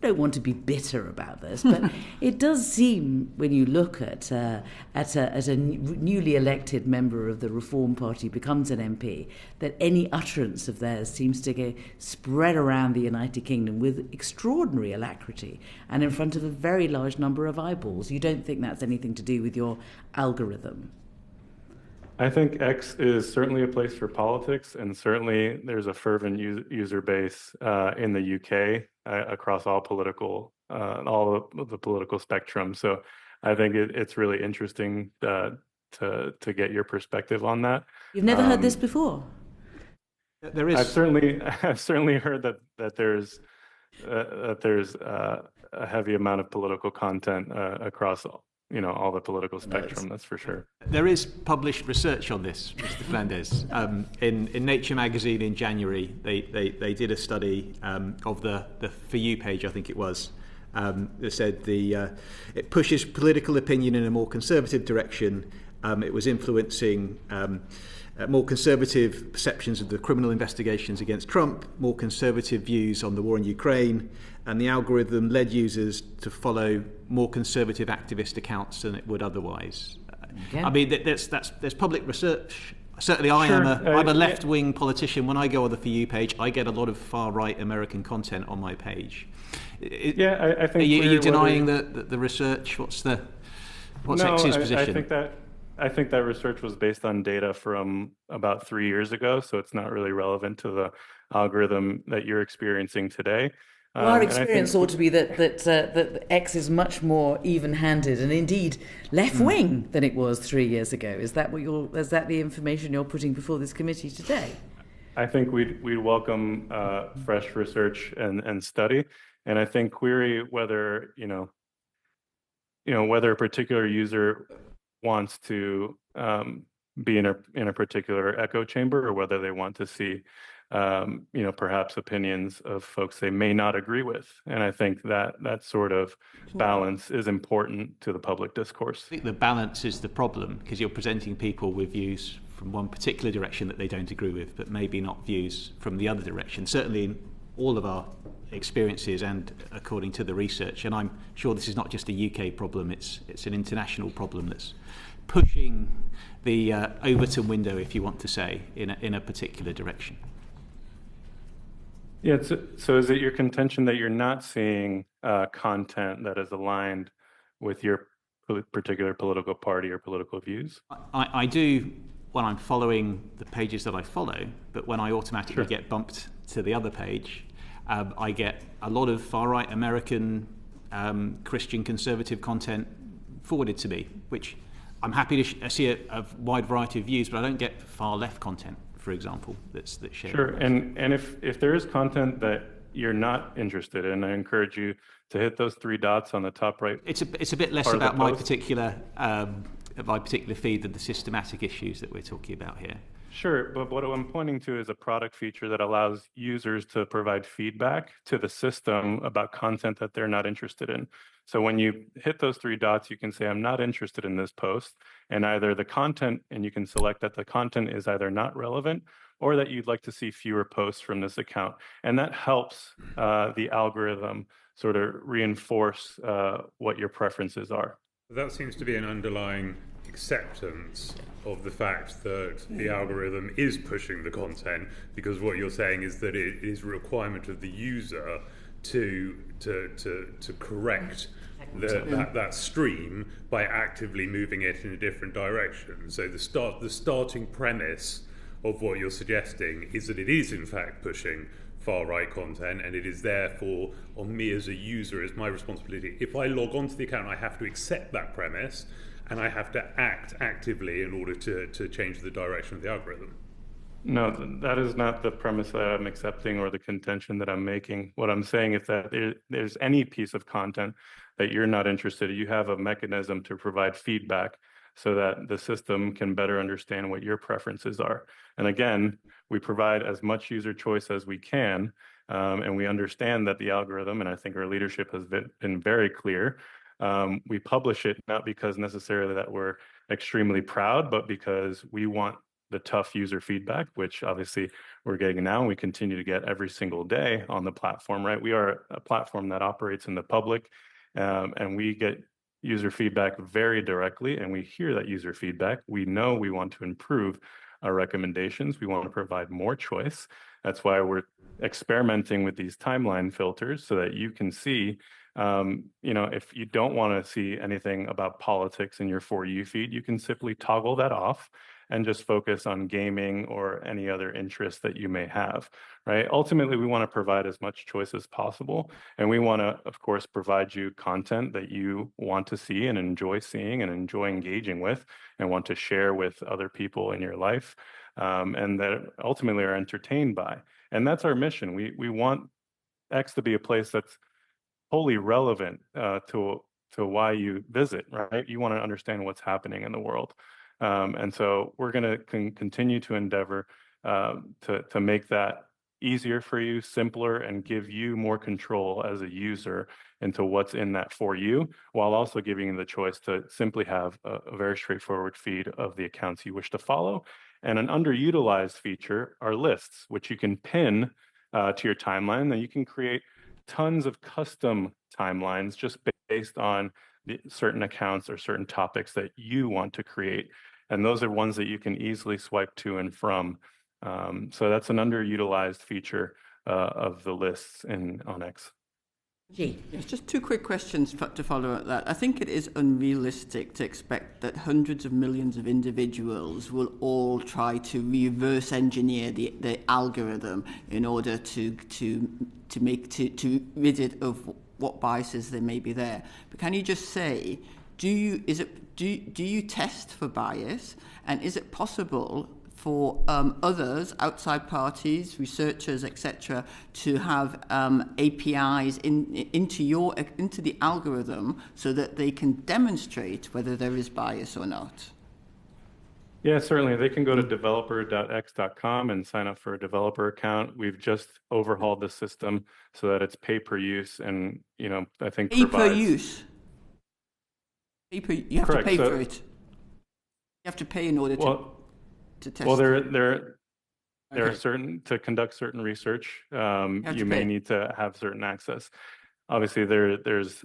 I don't want to be bitter about this, but it does seem, when you look at a newly elected member of the Reform Party becomes an MP, that any utterance of theirs seems to go spread around the United Kingdom with extraordinary alacrity and in front of a very large number of eyeballs. You don't think that's anything to do with your algorithm? I think X is certainly a place for politics, and certainly there's a fervent user base in the UK across all the political spectrum. So I think it's really interesting to get your perspective on that. You've never heard this before? There is. I've certainly heard that there's a heavy amount of political content across all the political spectrum, that's for sure. There is published research on this, Mr. Flanders. In Nature magazine in January, they did a study of the For You page, I think it was, that said it pushes political opinion in a more conservative direction. It was influencing more conservative perceptions of the criminal investigations against Trump, more conservative views on the war in Ukraine, and the algorithm led users to follow more conservative activist accounts than it would otherwise. Okay. I mean, there's public research. Certainly, I'm a left-wing politician. When I go on the For You page, I get a lot of far-right American content on my page. I think. Are you denying the research? What's X's position? I think that research was based on data from about 3 years ago, so it's not really relevant to the algorithm that you're experiencing today. Well, our experience ought to be that X is much more even-handed and indeed left-wing than it was 3 years ago. Is that the information you're putting before this committee today? I think we'd welcome fresh research and study, and I think query whether whether a particular user wants to be in a particular echo chamber, or whether they want to see perhaps opinions of folks they may not agree with. And I think that sort of balance is important to the public discourse. I think the balance is the problem, because you're presenting people with views from one particular direction that they don't agree with, but maybe not views from the other direction. Certainly in all of our experiences and according to the research, and I'm sure this is not just a UK problem, it's an international problem that's pushing the Overton window, if you want to say, in a particular direction. Yeah, so is it your contention that you're not seeing content that is aligned with your particular political party or political views? I do when I'm following the pages that I follow, but when I automatically get bumped to the other page, I get a lot of far-right American Christian conservative content forwarded to me, which I'm happy to see a wide variety of views, but I don't get far-left content, for example, that's shared. Sure, and if there is content that you're not interested in, I encourage you to hit those three dots on the top right. It's a bit less about my particular feed than the systematic issues that we're talking about here. Sure, but what I'm pointing to is a product feature that allows users to provide feedback to the system about content that they're not interested in. So when you hit those three dots, you can say, I'm not interested in this post, and either the content, and you can select that the content is either not relevant or that you'd like to see fewer posts from this account. And that helps the algorithm sort of reinforce what your preferences are. That seems to be an underlying acceptance of the fact that the algorithm is pushing the content, because what you're saying is that it is a requirement of the user to correct that stream by actively moving it in a different direction. So the starting premise of what you're suggesting is that it is in fact pushing far-right content, and it is therefore on me as a user, as my responsibility. If I log onto the account, I have to accept that premise, and I have to act actively in order to change the direction of the algorithm. No, that is not the premise that I'm accepting or the contention that I'm making. What I'm saying is that there's any piece of content that you're not interested in, you have a mechanism to provide feedback so that the system can better understand what your preferences are. And again, we provide as much user choice as we can, and we understand that the algorithm, and I think our leadership has been very clear, we publish it not because necessarily that we're extremely proud, but because we want the tough user feedback, which obviously we're getting now, and we continue to get every single day on the platform, right? We are a platform that operates in the public, and we get user feedback very directly, and we hear that user feedback. We know we want to improve our recommendations. We want to provide more choice. That's why we're experimenting with these timeline filters so that you can see, if you don't want to see anything about politics in your For You feed, you can simply toggle that off and just focus on gaming or any other interest that you may have, right? Ultimately, we want to provide as much choice as possible. And we want to, of course, provide you content that you want to see and enjoy seeing and enjoy engaging with and want to share with other people in your life, and that ultimately are entertained by. And that's our mission. We want X to be a place that's wholly relevant to why you visit, right? You want to understand what's happening in the world. And so we're going to continue to endeavor to make that easier for you, simpler, and give you more control as a user into what's in that For You, while also giving you the choice to simply have a very straightforward feed of the accounts you wish to follow. And an underutilized feature are lists, which you can pin to your timeline. Then you can create tons of custom timelines just based on certain accounts or certain topics that you want to create. And those are ones that you can easily swipe to and from. So that's an underutilized feature of the lists on X. Yes, just two quick questions to follow up that. I think it is unrealistic to expect that hundreds of millions of individuals will all try to reverse engineer the algorithm in order to rid it of what biases there may be there. But can you just say, do you test for bias, and is it possible for others, outside parties, researchers, etc., to have APIs into the algorithm so that they can demonstrate whether there is bias or not? Yeah, certainly. They can go to developer.x.com and sign up for a developer account. We've just overhauled the system so that it's pay per use, and I think pay per use. You have Correct. To pay for it. You have to pay in order to test. Well, there are certain, to conduct certain research, you may need to have certain access. Obviously, there's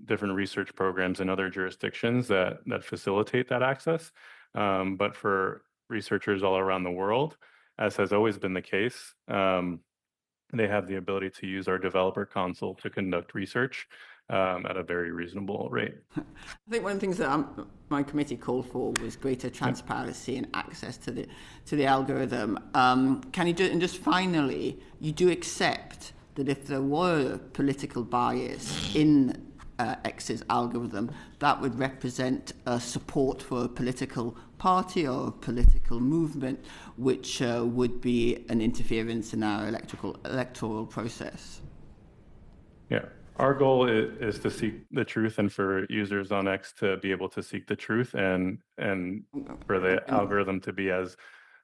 different research programs in other jurisdictions that facilitate that access. But for researchers all around the world, as has always been the case, they have the ability to use our developer console to conduct research at a very reasonable rate. I think one of the things that my committee called for was greater transparency and access to the algorithm. Can you and just finally, you do accept that if there were political bias in X's algorithm, that would represent support for a political party or a political movement, which would be an interference in our electoral process? Yeah. Our goal is to seek the truth, and for users on X to be able to seek the truth, and for the algorithm to be as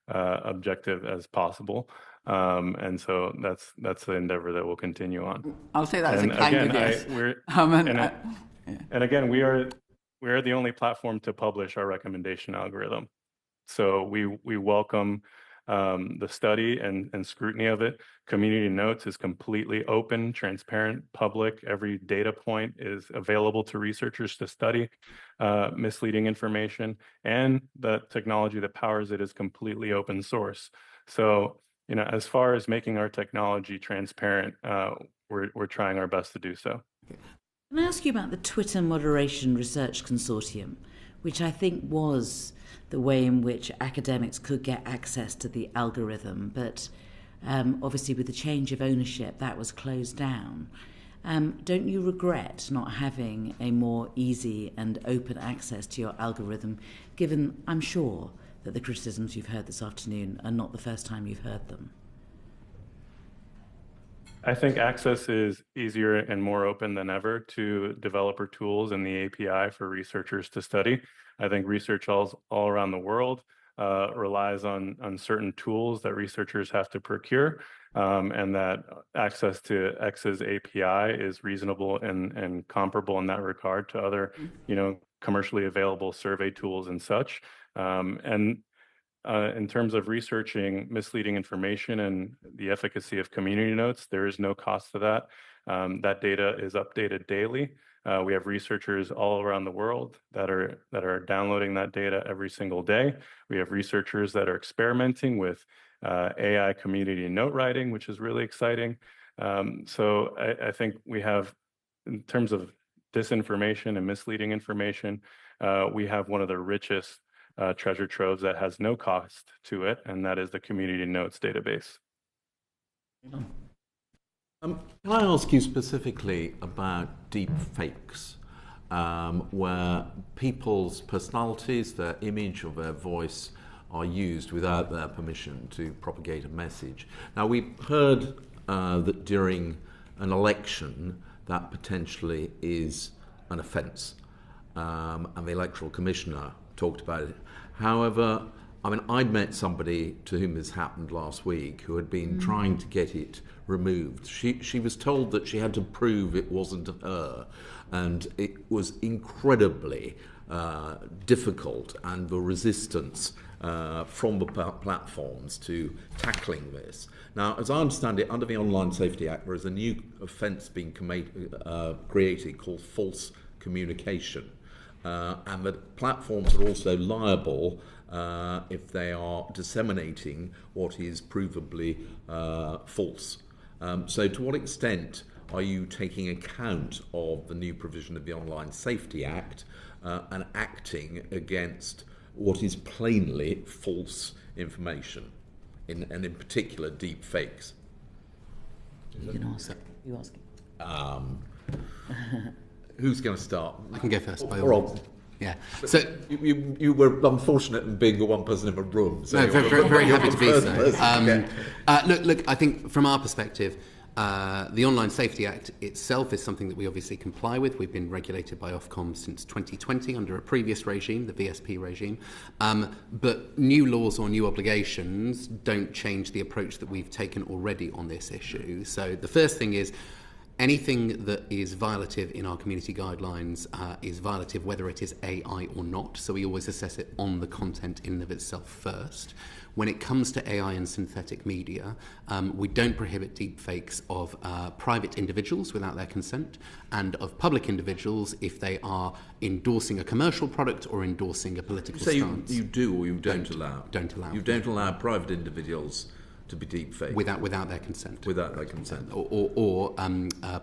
objective as possible. And so that's the endeavor that we'll continue on. I'll say that as a kind again, of yes. And again, we are the only platform to publish our recommendation algorithm. So we welcome the study and scrutiny of it. Community Notes is completely open, transparent, public. Every data point is available to researchers to study misleading information, and the technology that powers it is completely open source. So, as far as making our technology transparent, we're trying our best to do so. Can I ask you about the Twitter Moderation Research Consortium, which I think was the way in which academics could get access to the algorithm, but obviously with the change of ownership that was closed down. Don't you regret not having a more easy and open access to your algorithm, given, I'm sure, that the criticisms you've heard this afternoon are not the first time you've heard them? I think access is easier and more open than ever to developer tools and the API for researchers to study. I think research all around the world relies on certain tools that researchers have to procure, and that access to X's API is reasonable and comparable in that regard to other, commercially available survey tools and such. In terms of researching misleading information and the efficacy of community notes, there is no cost to that. That data is updated daily. We have researchers all around the world that are downloading that data every single day. We have researchers that are experimenting with AI community note writing, which is really exciting. So I think we have, in terms of disinformation and misleading information, we have one of the richest treasure troves that has no cost to it, and that is the community notes database. Can I ask you specifically about deep fakes, where people's personalities, their image or their voice are used without their permission to propagate a message? Now, we've heard that during an election that potentially is an offence, and the Electoral Commissioner talked about it. However, I'd met somebody to whom this happened last week who had been trying to get it removed. She was told that she had to prove it wasn't her, and it was incredibly difficult, and the resistance from the platforms to tackling this. Now, as I understand it, under the Online Safety Act, there is a new offence being created called false communication. And the platforms are also liable if they are disseminating what is provably false. So to what extent are you taking account of the new provision of the Online Safety Act and acting against what is plainly false information, and in particular deep fakes? You can ask it. You ask it. Who's going to start? I can go first. Rob. Yeah. So you were unfortunate in being the one person in the room. So no, very happy to be so. Look. I think from our perspective, the Online Safety Act itself is something that we obviously comply with. We've been regulated by Ofcom since 2020 under a previous regime, the VSP regime. But new laws or new obligations don't change the approach that we've taken already on this issue. So the first thing is, anything that is violative in our community guidelines is violative whether it is AI or not. So we always assess it on the content in and of itself first. When it comes to AI and synthetic media, we don't prohibit deepfakes of private individuals without their consent, and of public individuals if they are endorsing a commercial product or endorsing a political stance. You do or you don't allow? Don't allow. You don't allow private individuals to be deepfaked without their consent. Without their consent. Or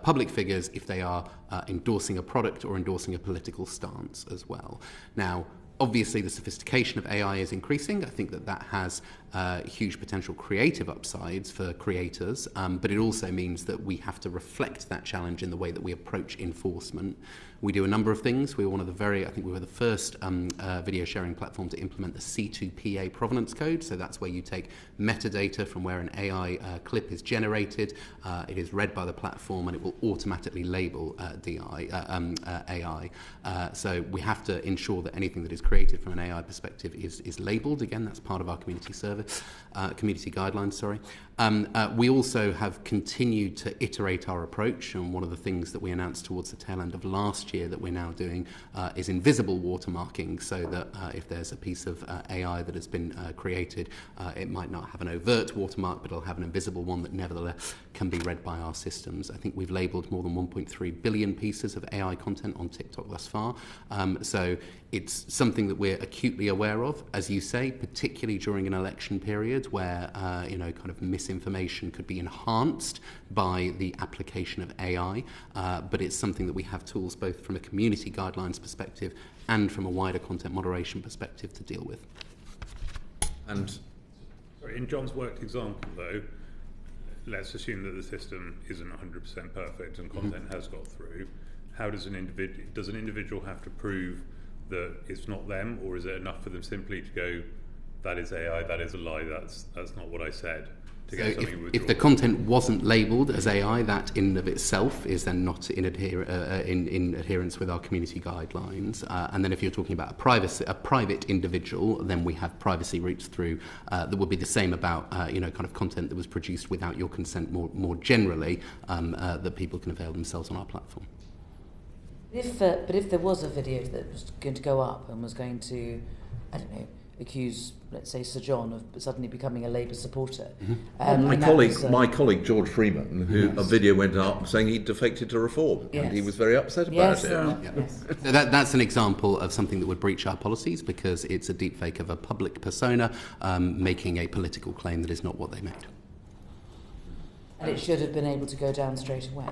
public figures if they are endorsing a product or endorsing a political stance as well. Now, obviously, the sophistication of AI is increasing. I think that has huge potential creative upsides for creators, but it also means that we have to reflect that challenge in the way that we approach enforcement. We do a number of things. We were I think we were the first video sharing platform to implement the C2PA provenance code. So that's where you take metadata from where an AI clip is generated. It is read by the platform and it will automatically label AI. So we have to ensure that anything that is created created from an AI perspective is labelled. Again, that's part of our community service, community guidelines, sorry. We also have continued to iterate our approach, and one of the things that we announced towards the tail end of last year that we're now doing is invisible watermarking, so that if there's a piece of AI that has been created, it might not have an overt watermark, but it'll have an invisible one that nevertheless can be read by our systems. I think we've labelled more than 1.3 billion pieces of AI content on TikTok thus far. So it's something that we're acutely aware of, as you say, particularly during an election period where, kind of misinformation could be enhanced by the application of AI. But it's something that we have tools both from a community guidelines perspective and from a wider content moderation perspective to deal with. And in John's worked example, though, let's assume that the system isn't 100% perfect and content has got through. How does an individual have to prove that it's not them, or is it enough for them simply to go, that is AI, that is a lie, that's not what I said? To get something withdrawn? If the content wasn't labelled as AI, that in and of itself is then not in adherence with our community guidelines. And then if you're talking about a private individual, then we have privacy routes through that would be the same about kind of content that was produced without your consent more generally, that people can avail themselves on our platform. But if there was a video that was going to go up and was going to, I don't know, accuse, let's say, Sir John of suddenly becoming a Labour supporter. My colleague George Freeman, a video went up saying he defected to Reform, and he was very upset about it. Yes. So that's an example of something that would breach our policies, because it's a deepfake of a public persona making a political claim that is not what they made. And it should have been able to go down straight away.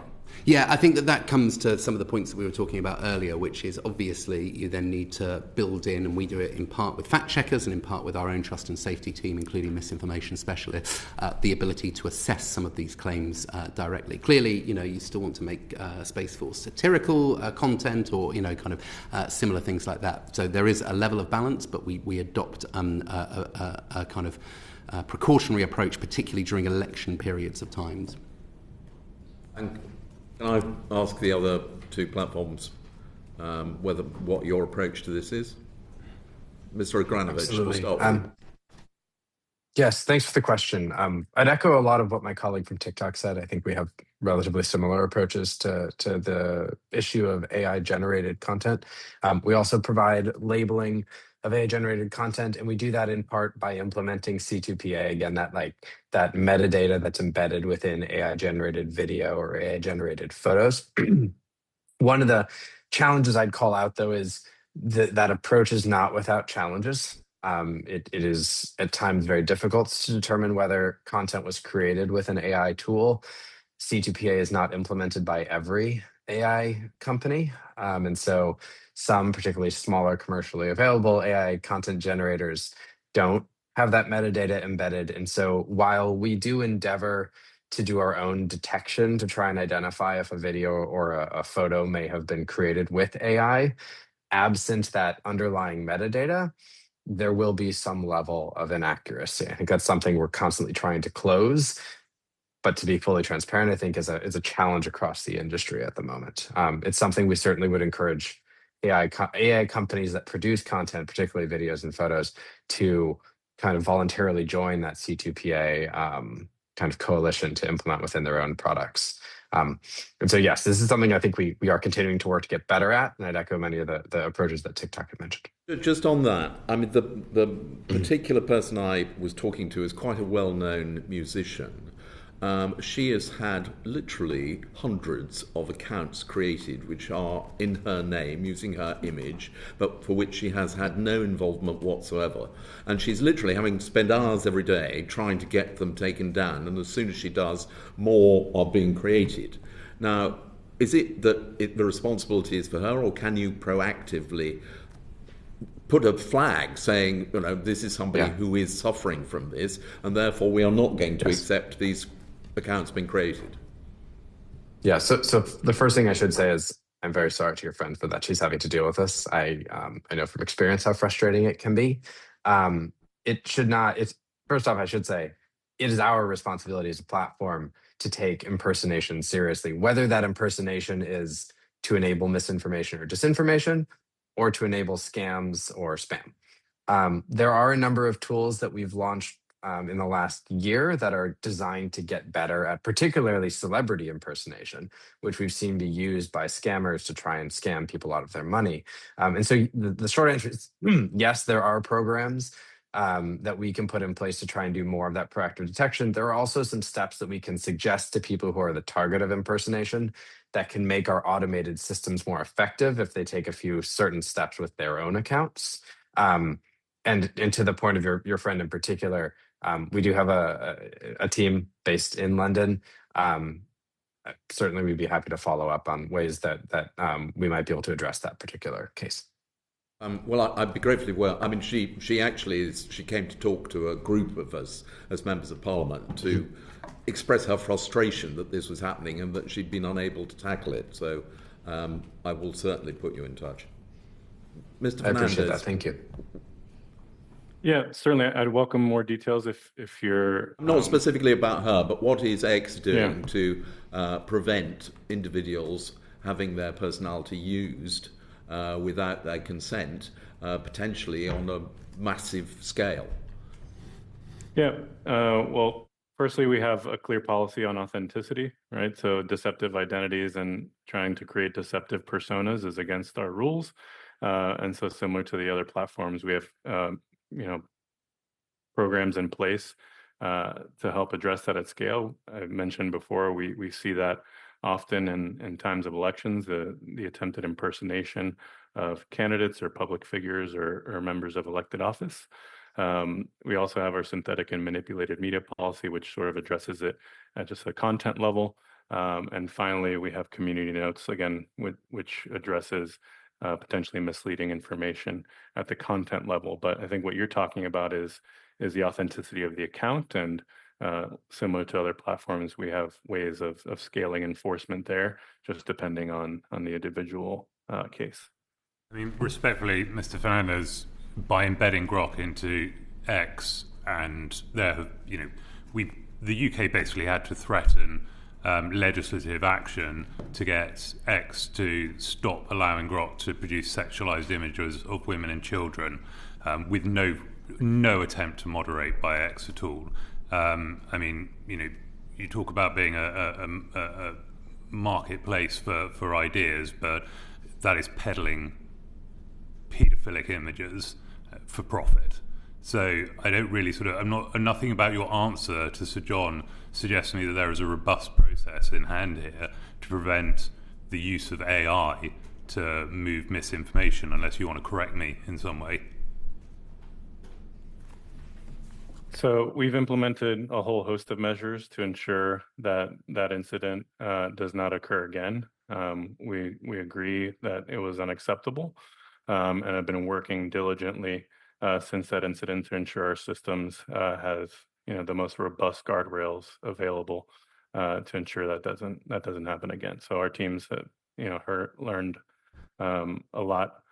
Yeah, I think that comes to some of the points that we were talking about earlier, which is obviously you then need to build in, and we do it in part with fact checkers and in part with our own trust and safety team, including misinformation specialists, the ability to assess some of these claims directly. Clearly, you still want to make space for satirical content or, kind of similar things like that. So there is a level of balance, but we adopt a kind of precautionary approach, particularly during election periods of times. And can I ask the other two platforms what your approach to this is? Mr. Agranovich, we'll start with you. Yes, thanks for the question. I'd echo a lot of what my colleague from TikTok said. I think we have relatively similar approaches to the issue of AI-generated content. We also provide labeling of AI-generated content, and we do that in part by implementing C2PA. Again, that metadata that's embedded within AI-generated video or AI-generated photos. One of the challenges I'd call out, though, is that approach is not without challenges. It is at times very difficult to determine whether content was created with an AI tool. C2PA is not implemented by every AI company. And so some particularly smaller commercially available AI content generators don't have that metadata embedded. And so while we do endeavor to do our own detection to try and identify if a video or a photo may have been created with AI, absent that underlying metadata, there will be some level of inaccuracy. I think that's something we're constantly trying to close. But to be fully transparent, I think is a challenge across the industry at the moment. It's something we certainly would encourage AI companies that produce content, particularly videos and photos, to kind of voluntarily join that C2PA kind of coalition to implement within their own products. And so, yes, this is something I think we are continuing to work to get better at, and I'd echo many of the approaches that TikTok had mentioned. Just on that, I mean, the particular person I was talking to is quite a well-known musician. She has had literally hundreds of accounts created which are in her name, using her image, but for which she has had no involvement whatsoever. And she's literally having to spend hours every day trying to get them taken down, and as soon as she does, more are being created. Now, is it that the responsibility is for her, or can you proactively put a flag saying, this is somebody who is suffering from this, and therefore we are not going to accept these accounts being created? Yeah, so the first thing I should say is I'm very sorry to your friend for that she's having to deal with this. I know from experience how frustrating it can be. It should not, first off, I should say, it is our responsibility as a platform to take impersonation seriously, whether that impersonation is to enable misinformation or disinformation, or to enable scams or spam. There are a number of tools that we've launched in the last year that are designed to get better at particularly celebrity impersonation, which we've seen be used by scammers to try and scam people out of their money. And so the short answer is yes, there are programs that we can put in place to try and do more of that proactive detection. There are also some steps that we can suggest to people who are the target of impersonation that can make our automated systems more effective if they take a few certain steps with their own accounts. And to the point of your friend in particular, we do have a team based in London. Certainly, we'd be happy to follow up on ways that we might be able to address that particular case. Well, I'd be gratefully well. I mean, she came to talk to a group of us as members of Parliament to express her frustration that this was happening and that she'd been unable to tackle it. So I will certainly put you in touch. Mr. Fernandez. I appreciate that. Thank you. Yeah, certainly. I'd welcome more details if you're... Not specifically about her, but what is X doing to prevent individuals having their personality used without their consent, potentially on a massive scale? Yeah, well, firstly, we have a clear policy on authenticity, right? So deceptive identities and trying to create deceptive personas is against our rules. And so similar to the other platforms, we have programs in place to help address that at scale. I mentioned before, we see that often in times of elections, the attempted impersonation of candidates or public figures or members of elected office. We also have our synthetic and manipulated media policy, which sort of addresses it at just a content level. And finally, we have community notes, again, which addresses potentially misleading information at the content level. But I think what you're talking about is the authenticity of the account, and similar to other platforms, we have ways of scaling enforcement there, just depending on the individual case. I mean, respectfully, Mr. Fernandez, by embedding Grok into X, and the UK basically had to threaten legislative action to get X to stop allowing Grok to produce sexualized images of women and children, with no attempt to moderate by X at all. I mean, you talk about being a marketplace for ideas, but that is peddling paedophilic images for profit. So I don't really nothing about your answer to Sir John suggests to me that there is a robust process in hand here to prevent the use of AI to move misinformation, unless you want to correct me in some way. So we've implemented a whole host of measures to ensure that that incident does not occur again. We agree that it was unacceptable, and have been working diligently since that incident to ensure our systems have the most robust guardrails available to ensure that doesn't happen again. So our teams have learned a lot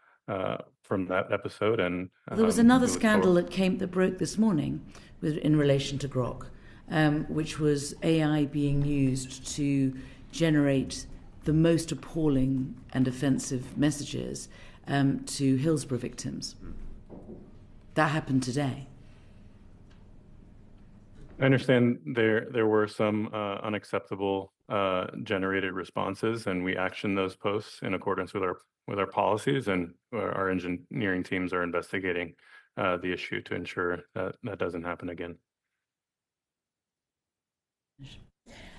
from that episode, and there was another scandal that broke this morning in relation to Grok, which was AI being used to generate the most appalling and offensive messages to Hillsborough victims. That happened today. I understand there were some unacceptable generated responses, and we actioned those posts in accordance with our policies, and our engineering teams are investigating the issue to ensure that that doesn't happen again.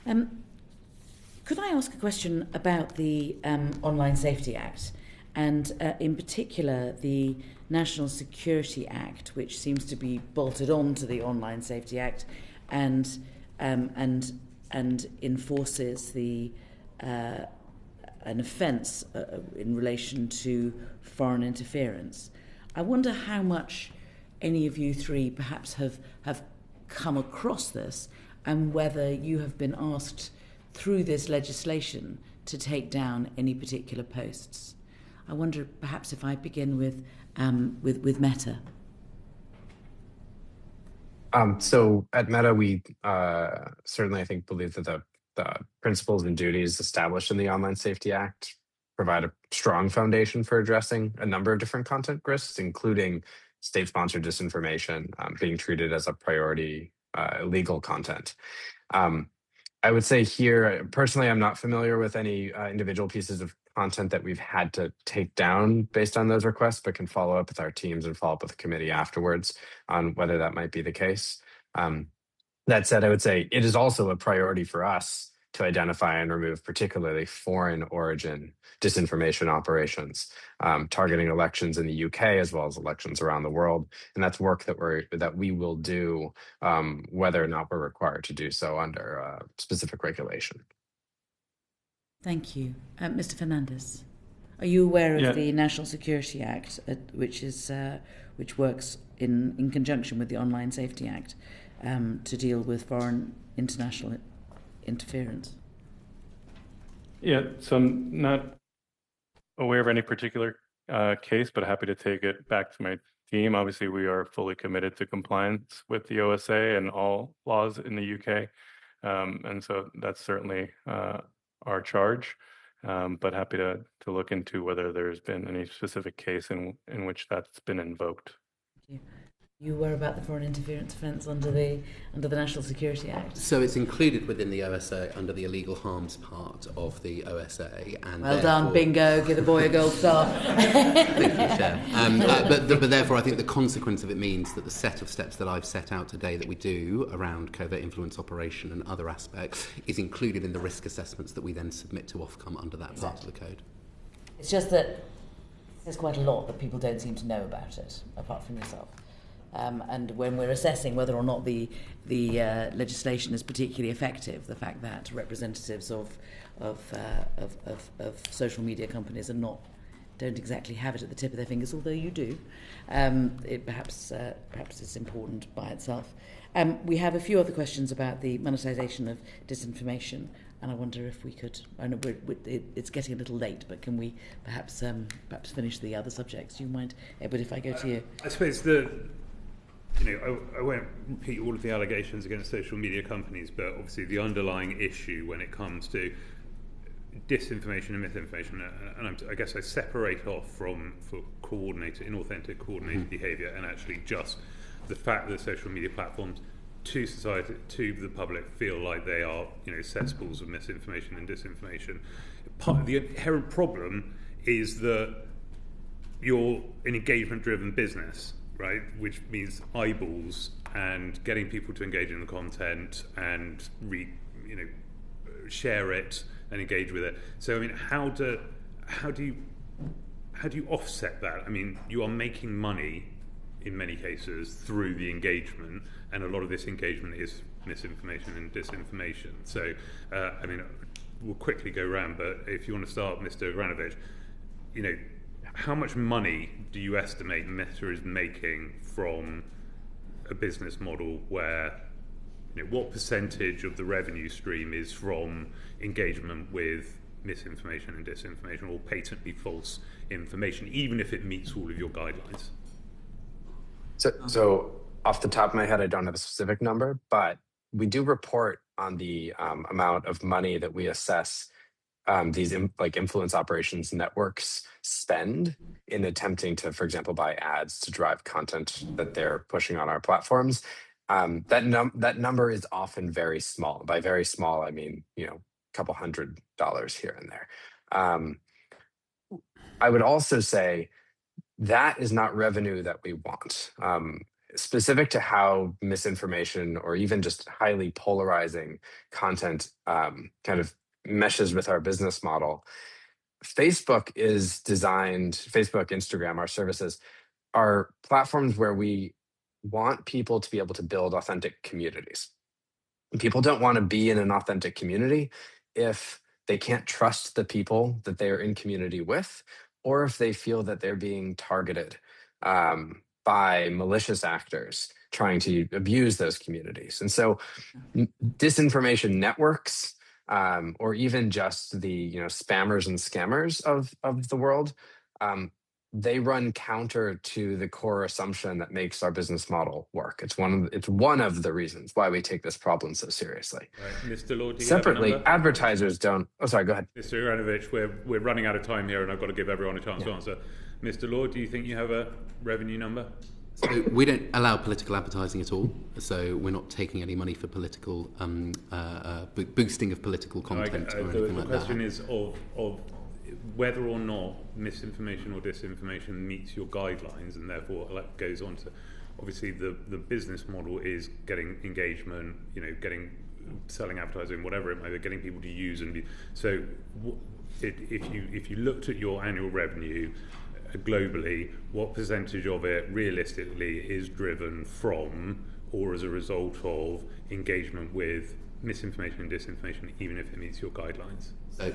Could I ask a question about the Online Safety Act, and in particular the National Security Act, which seems to be bolted on to the Online Safety Act and enforces an offence in relation to foreign interference. I wonder how much any of you three perhaps have come across this, and whether you have been asked through this legislation to take down any particular posts. I wonder perhaps if I begin with Meta. So at Meta, we certainly, I think, believe that the principles and duties established in the Online Safety Act provide a strong foundation for addressing a number of different content risks, including state-sponsored disinformation being treated as a priority illegal content. I would say here, personally, I'm not familiar with any individual pieces of content that we've had to take down based on those requests, but can follow up with our teams and follow up with the committee afterwards on whether that might be the case. That said, I would say it is also a priority for us to identify and remove particularly foreign origin disinformation operations targeting elections in the UK as well as elections around the world. And that's work that we will do whether or not we're required to do so under specific regulation. Thank you. Mr. Fernandez, are you aware of the National Security Act, which works in conjunction with the Online Safety Act to deal with foreign international interference? Yeah, so I'm not aware of any particular case, but happy to take it back to my team. Obviously, we are fully committed to compliance with the OSA and all laws in the UK. And so that's certainly our charge, but happy to look into whether there's been any specific case in which that's been invoked. Thank you. You were about the foreign interference offence under the National Security Act. So it's included within the OSA under the illegal harms part of the OSA. And well done, bingo, give the boy a gold star. Thank you, Chair. But therefore, I think the consequence of it means that the set of steps that I've set out today that we do around covert influence operation and other aspects is included in the risk assessments that we then submit to Ofcom under that part of the code. It's just that there's quite a lot that people don't seem to know about it, apart from yourself. And when we're assessing whether or not the legislation is particularly effective, the fact that representatives of social media companies don't exactly have it at the tip of their fingers, although you do, it perhaps it's important by itself. We have a few other questions about the monetization of disinformation, and I wonder if we could. I know it's getting a little late, but can we perhaps finish the other subjects? Do you mind, Edward, if I go to you? I suppose I won't repeat all of the allegations against social media companies, but obviously the underlying issue when it comes to disinformation and misinformation, and I guess I separate off from inauthentic coordinated behaviour, and actually just the fact that social media platforms to society, to the public, feel like they are cesspools of misinformation and disinformation. The inherent problem is that you're an engagement-driven business, right? Which means eyeballs and getting people to engage in the content and share it and engage with it. So I mean, how do you offset that? I mean, you are making money in many cases through the engagement, and a lot of this engagement is misinformation and disinformation. So I mean, we'll quickly go around, but if you want to start, Mr. Granovich, how much money do you estimate Meta is making from a business model where, what percentage of the revenue stream is from engagement with misinformation and disinformation or patently false information, even if it meets all of your guidelines? So off the top of my head, I don't have a specific number, but we do report on the amount of money that we assess these influence operations networks spend in attempting to, for example, buy ads to drive content that they're pushing on our platforms. That number is often very small. By very small, I mean, a couple $100 here and there. I would also say that is not revenue that we want. Specific to how misinformation or even just highly polarizing content kind of meshes with our business model. Facebook, Instagram, our services are platforms where we want people to be able to build authentic communities. People don't want to be in an authentic community if they can't trust the people that they are in community with, or if they feel that they're being targeted by malicious actors trying to abuse those communities. And so disinformation networks, or even just the spammers and scammers of the world, they run counter to the core assumption that makes our business model work. It's one of the reasons why we take this problem so seriously. Right. Mr. Lord, do you Separately, have a number? advertisers don't. Oh, sorry. Go ahead. Mr. Iranovich, we're running out of time here, and I've got to give everyone a chance to answer. Mr. Lord, do you think you have a revenue number? So we don't allow political advertising at all. So we're not taking any money for political boosting of political content or anything like that. The question is of whether or not misinformation or disinformation meets your guidelines, and therefore goes on to, obviously the business model is getting engagement, selling advertising, whatever it may be, getting people to use so if you looked at your annual revenue globally, what percentage of it realistically is driven from or as a result of engagement with misinformation and disinformation, even if it meets your guidelines?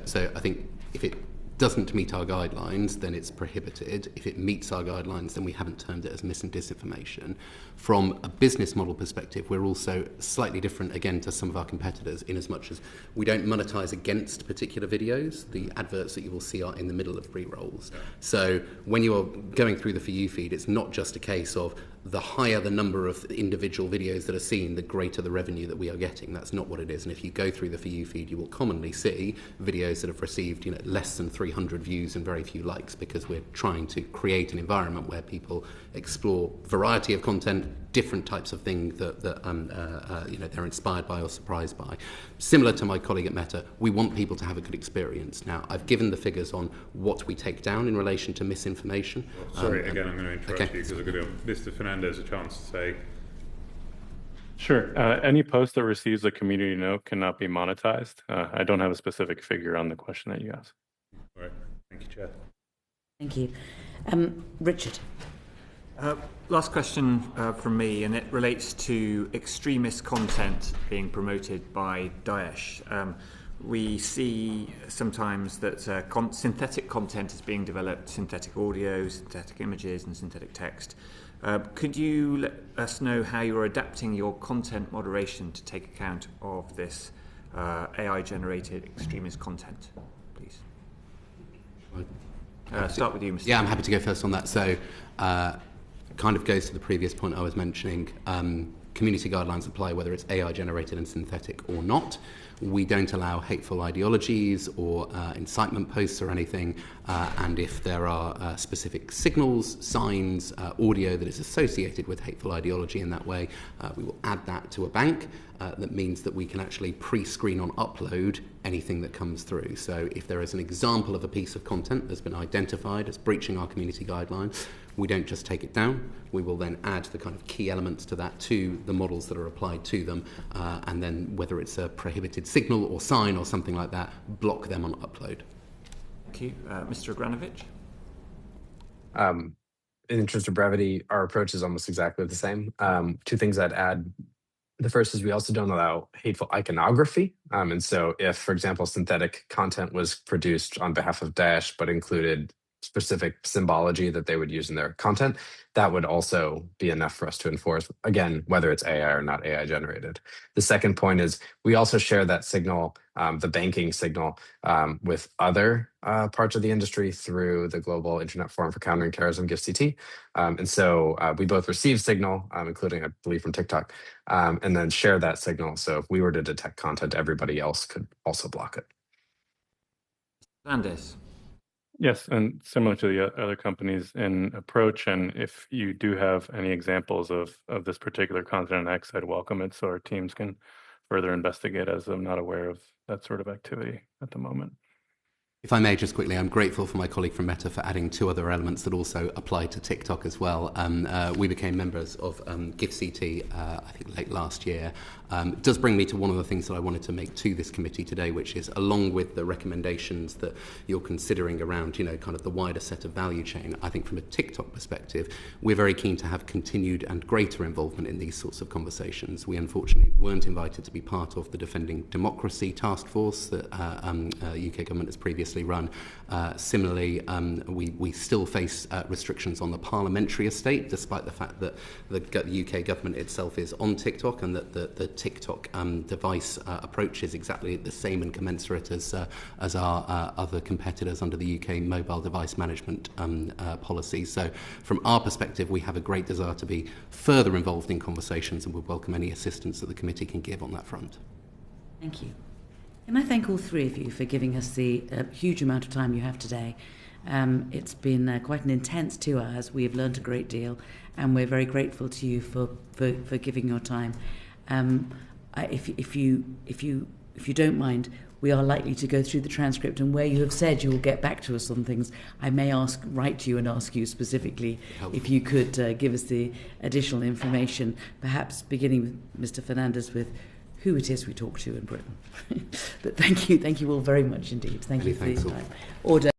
So I think if it doesn't meet our guidelines, then it's prohibited. If it meets our guidelines, then we haven't termed it as mis and disinformation. From a business model perspective, we're also slightly different, again, to some of our competitors, in as much as we don't monetize against particular videos. The adverts that you will see are in the middle of pre-rolls. So when you're going through the For You feed, it's not just a case of the higher the number of individual videos that are seen, the greater the revenue that we are getting. That's not what it is. And if you go through the For You feed, you will commonly see videos that have received less than 300 views and very few likes, because we're trying to create an environment where people explore variety of content, different types of things that they're inspired by or surprised by. Similar to my colleague at Meta, we want people to have a good experience. Now, I've given the figures on what we take down in relation to misinformation. Sorry, again, I'm going to interrupt you because I'm going to give Mr. Fernandez a chance to say. Sure. Any post that receives a community note cannot be monetized. I don't have a specific figure on the question that you asked. All right. Thank you, Chair. Thank you. Richard. Last question from me, and it relates to extremist content being promoted by Daesh. We see sometimes that synthetic content is being developed, synthetic audio, synthetic images, and synthetic text. Could you let us know how you're adapting your content moderation to take account of this AI-generated extremist content, please? Start with you, Mr. Yeah, I'm happy to go first on that. So, kind of goes to the previous point I was mentioning. Community guidelines apply whether it's AI generated and synthetic or not. We don't allow hateful ideologies or incitement posts or anything. And if there are specific signals, signs, audio that is associated with hateful ideology in that way, we will add that to a bank. That means that we can actually pre-screen on upload anything that comes through. So if there is an example of a piece of content that's been identified as breaching our community guidelines, we don't just take it down. We will then add the kind of key elements to that to the models that are applied to them, and then whether it's a prohibited signal or sign or something like that, block them on upload. Thank you. Mr. Agranovich? In the interest of brevity, our approach is almost exactly the same. Two things I'd add. The first is we also don't allow hateful iconography. And so if, for example, synthetic content was produced on behalf of Daesh but included specific symbology that they would use in their content, that would also be enough for us to enforce, again, whether it's AI or not AI generated. The second point is we also share that signal, the banking signal, with other parts of the industry through the Global Internet Forum for Countering Terrorism, GIFCT. And so we both receive signal, including, I believe, from TikTok, and then share that signal. So if we were to detect content, everybody else could also block it. Fernandez? Yes, and similar to the other companies in approach, and if you do have any examples of this particular content on X, I'd welcome it so our teams can further investigate, as I'm not aware of that sort of activity at the moment. If I may, just quickly, I'm grateful for my colleague from Meta for adding two other elements that also apply to TikTok as well. We became members of GIFCT, I think, late last year. It does bring me to one of the things that I wanted to make to this committee today, which is, along with the recommendations that you're considering around, kind of the wider set of value chain, I think from a TikTok perspective, we're very keen to have continued and greater involvement in these sorts of conversations. We unfortunately weren't invited to be part of the Defending Democracy task force that UK government has previously previously run. Similarly, we still face restrictions on the parliamentary estate, despite the fact that the UK government itself is on TikTok, and that the TikTok device approach is exactly the same and commensurate as our other competitors under the UK mobile device management policy. So from our perspective, we have a great desire to be further involved in conversations, and would welcome any assistance that the committee can give on that front. Thank you. And I thank all three of you for giving us the huge amount of time you have today. It's been quite an intense 2 hours. We have learned a great deal, and we're very grateful to you for giving your time. If you don't mind, we are likely to go through the transcript, and where you have said you will get back to us on things, I may write to you and ask you specifically if you could give us the additional information, perhaps beginning with Mr. Fernandez with who it is we talk to in Britain. But thank you all very much indeed. Thank you for your time. Order.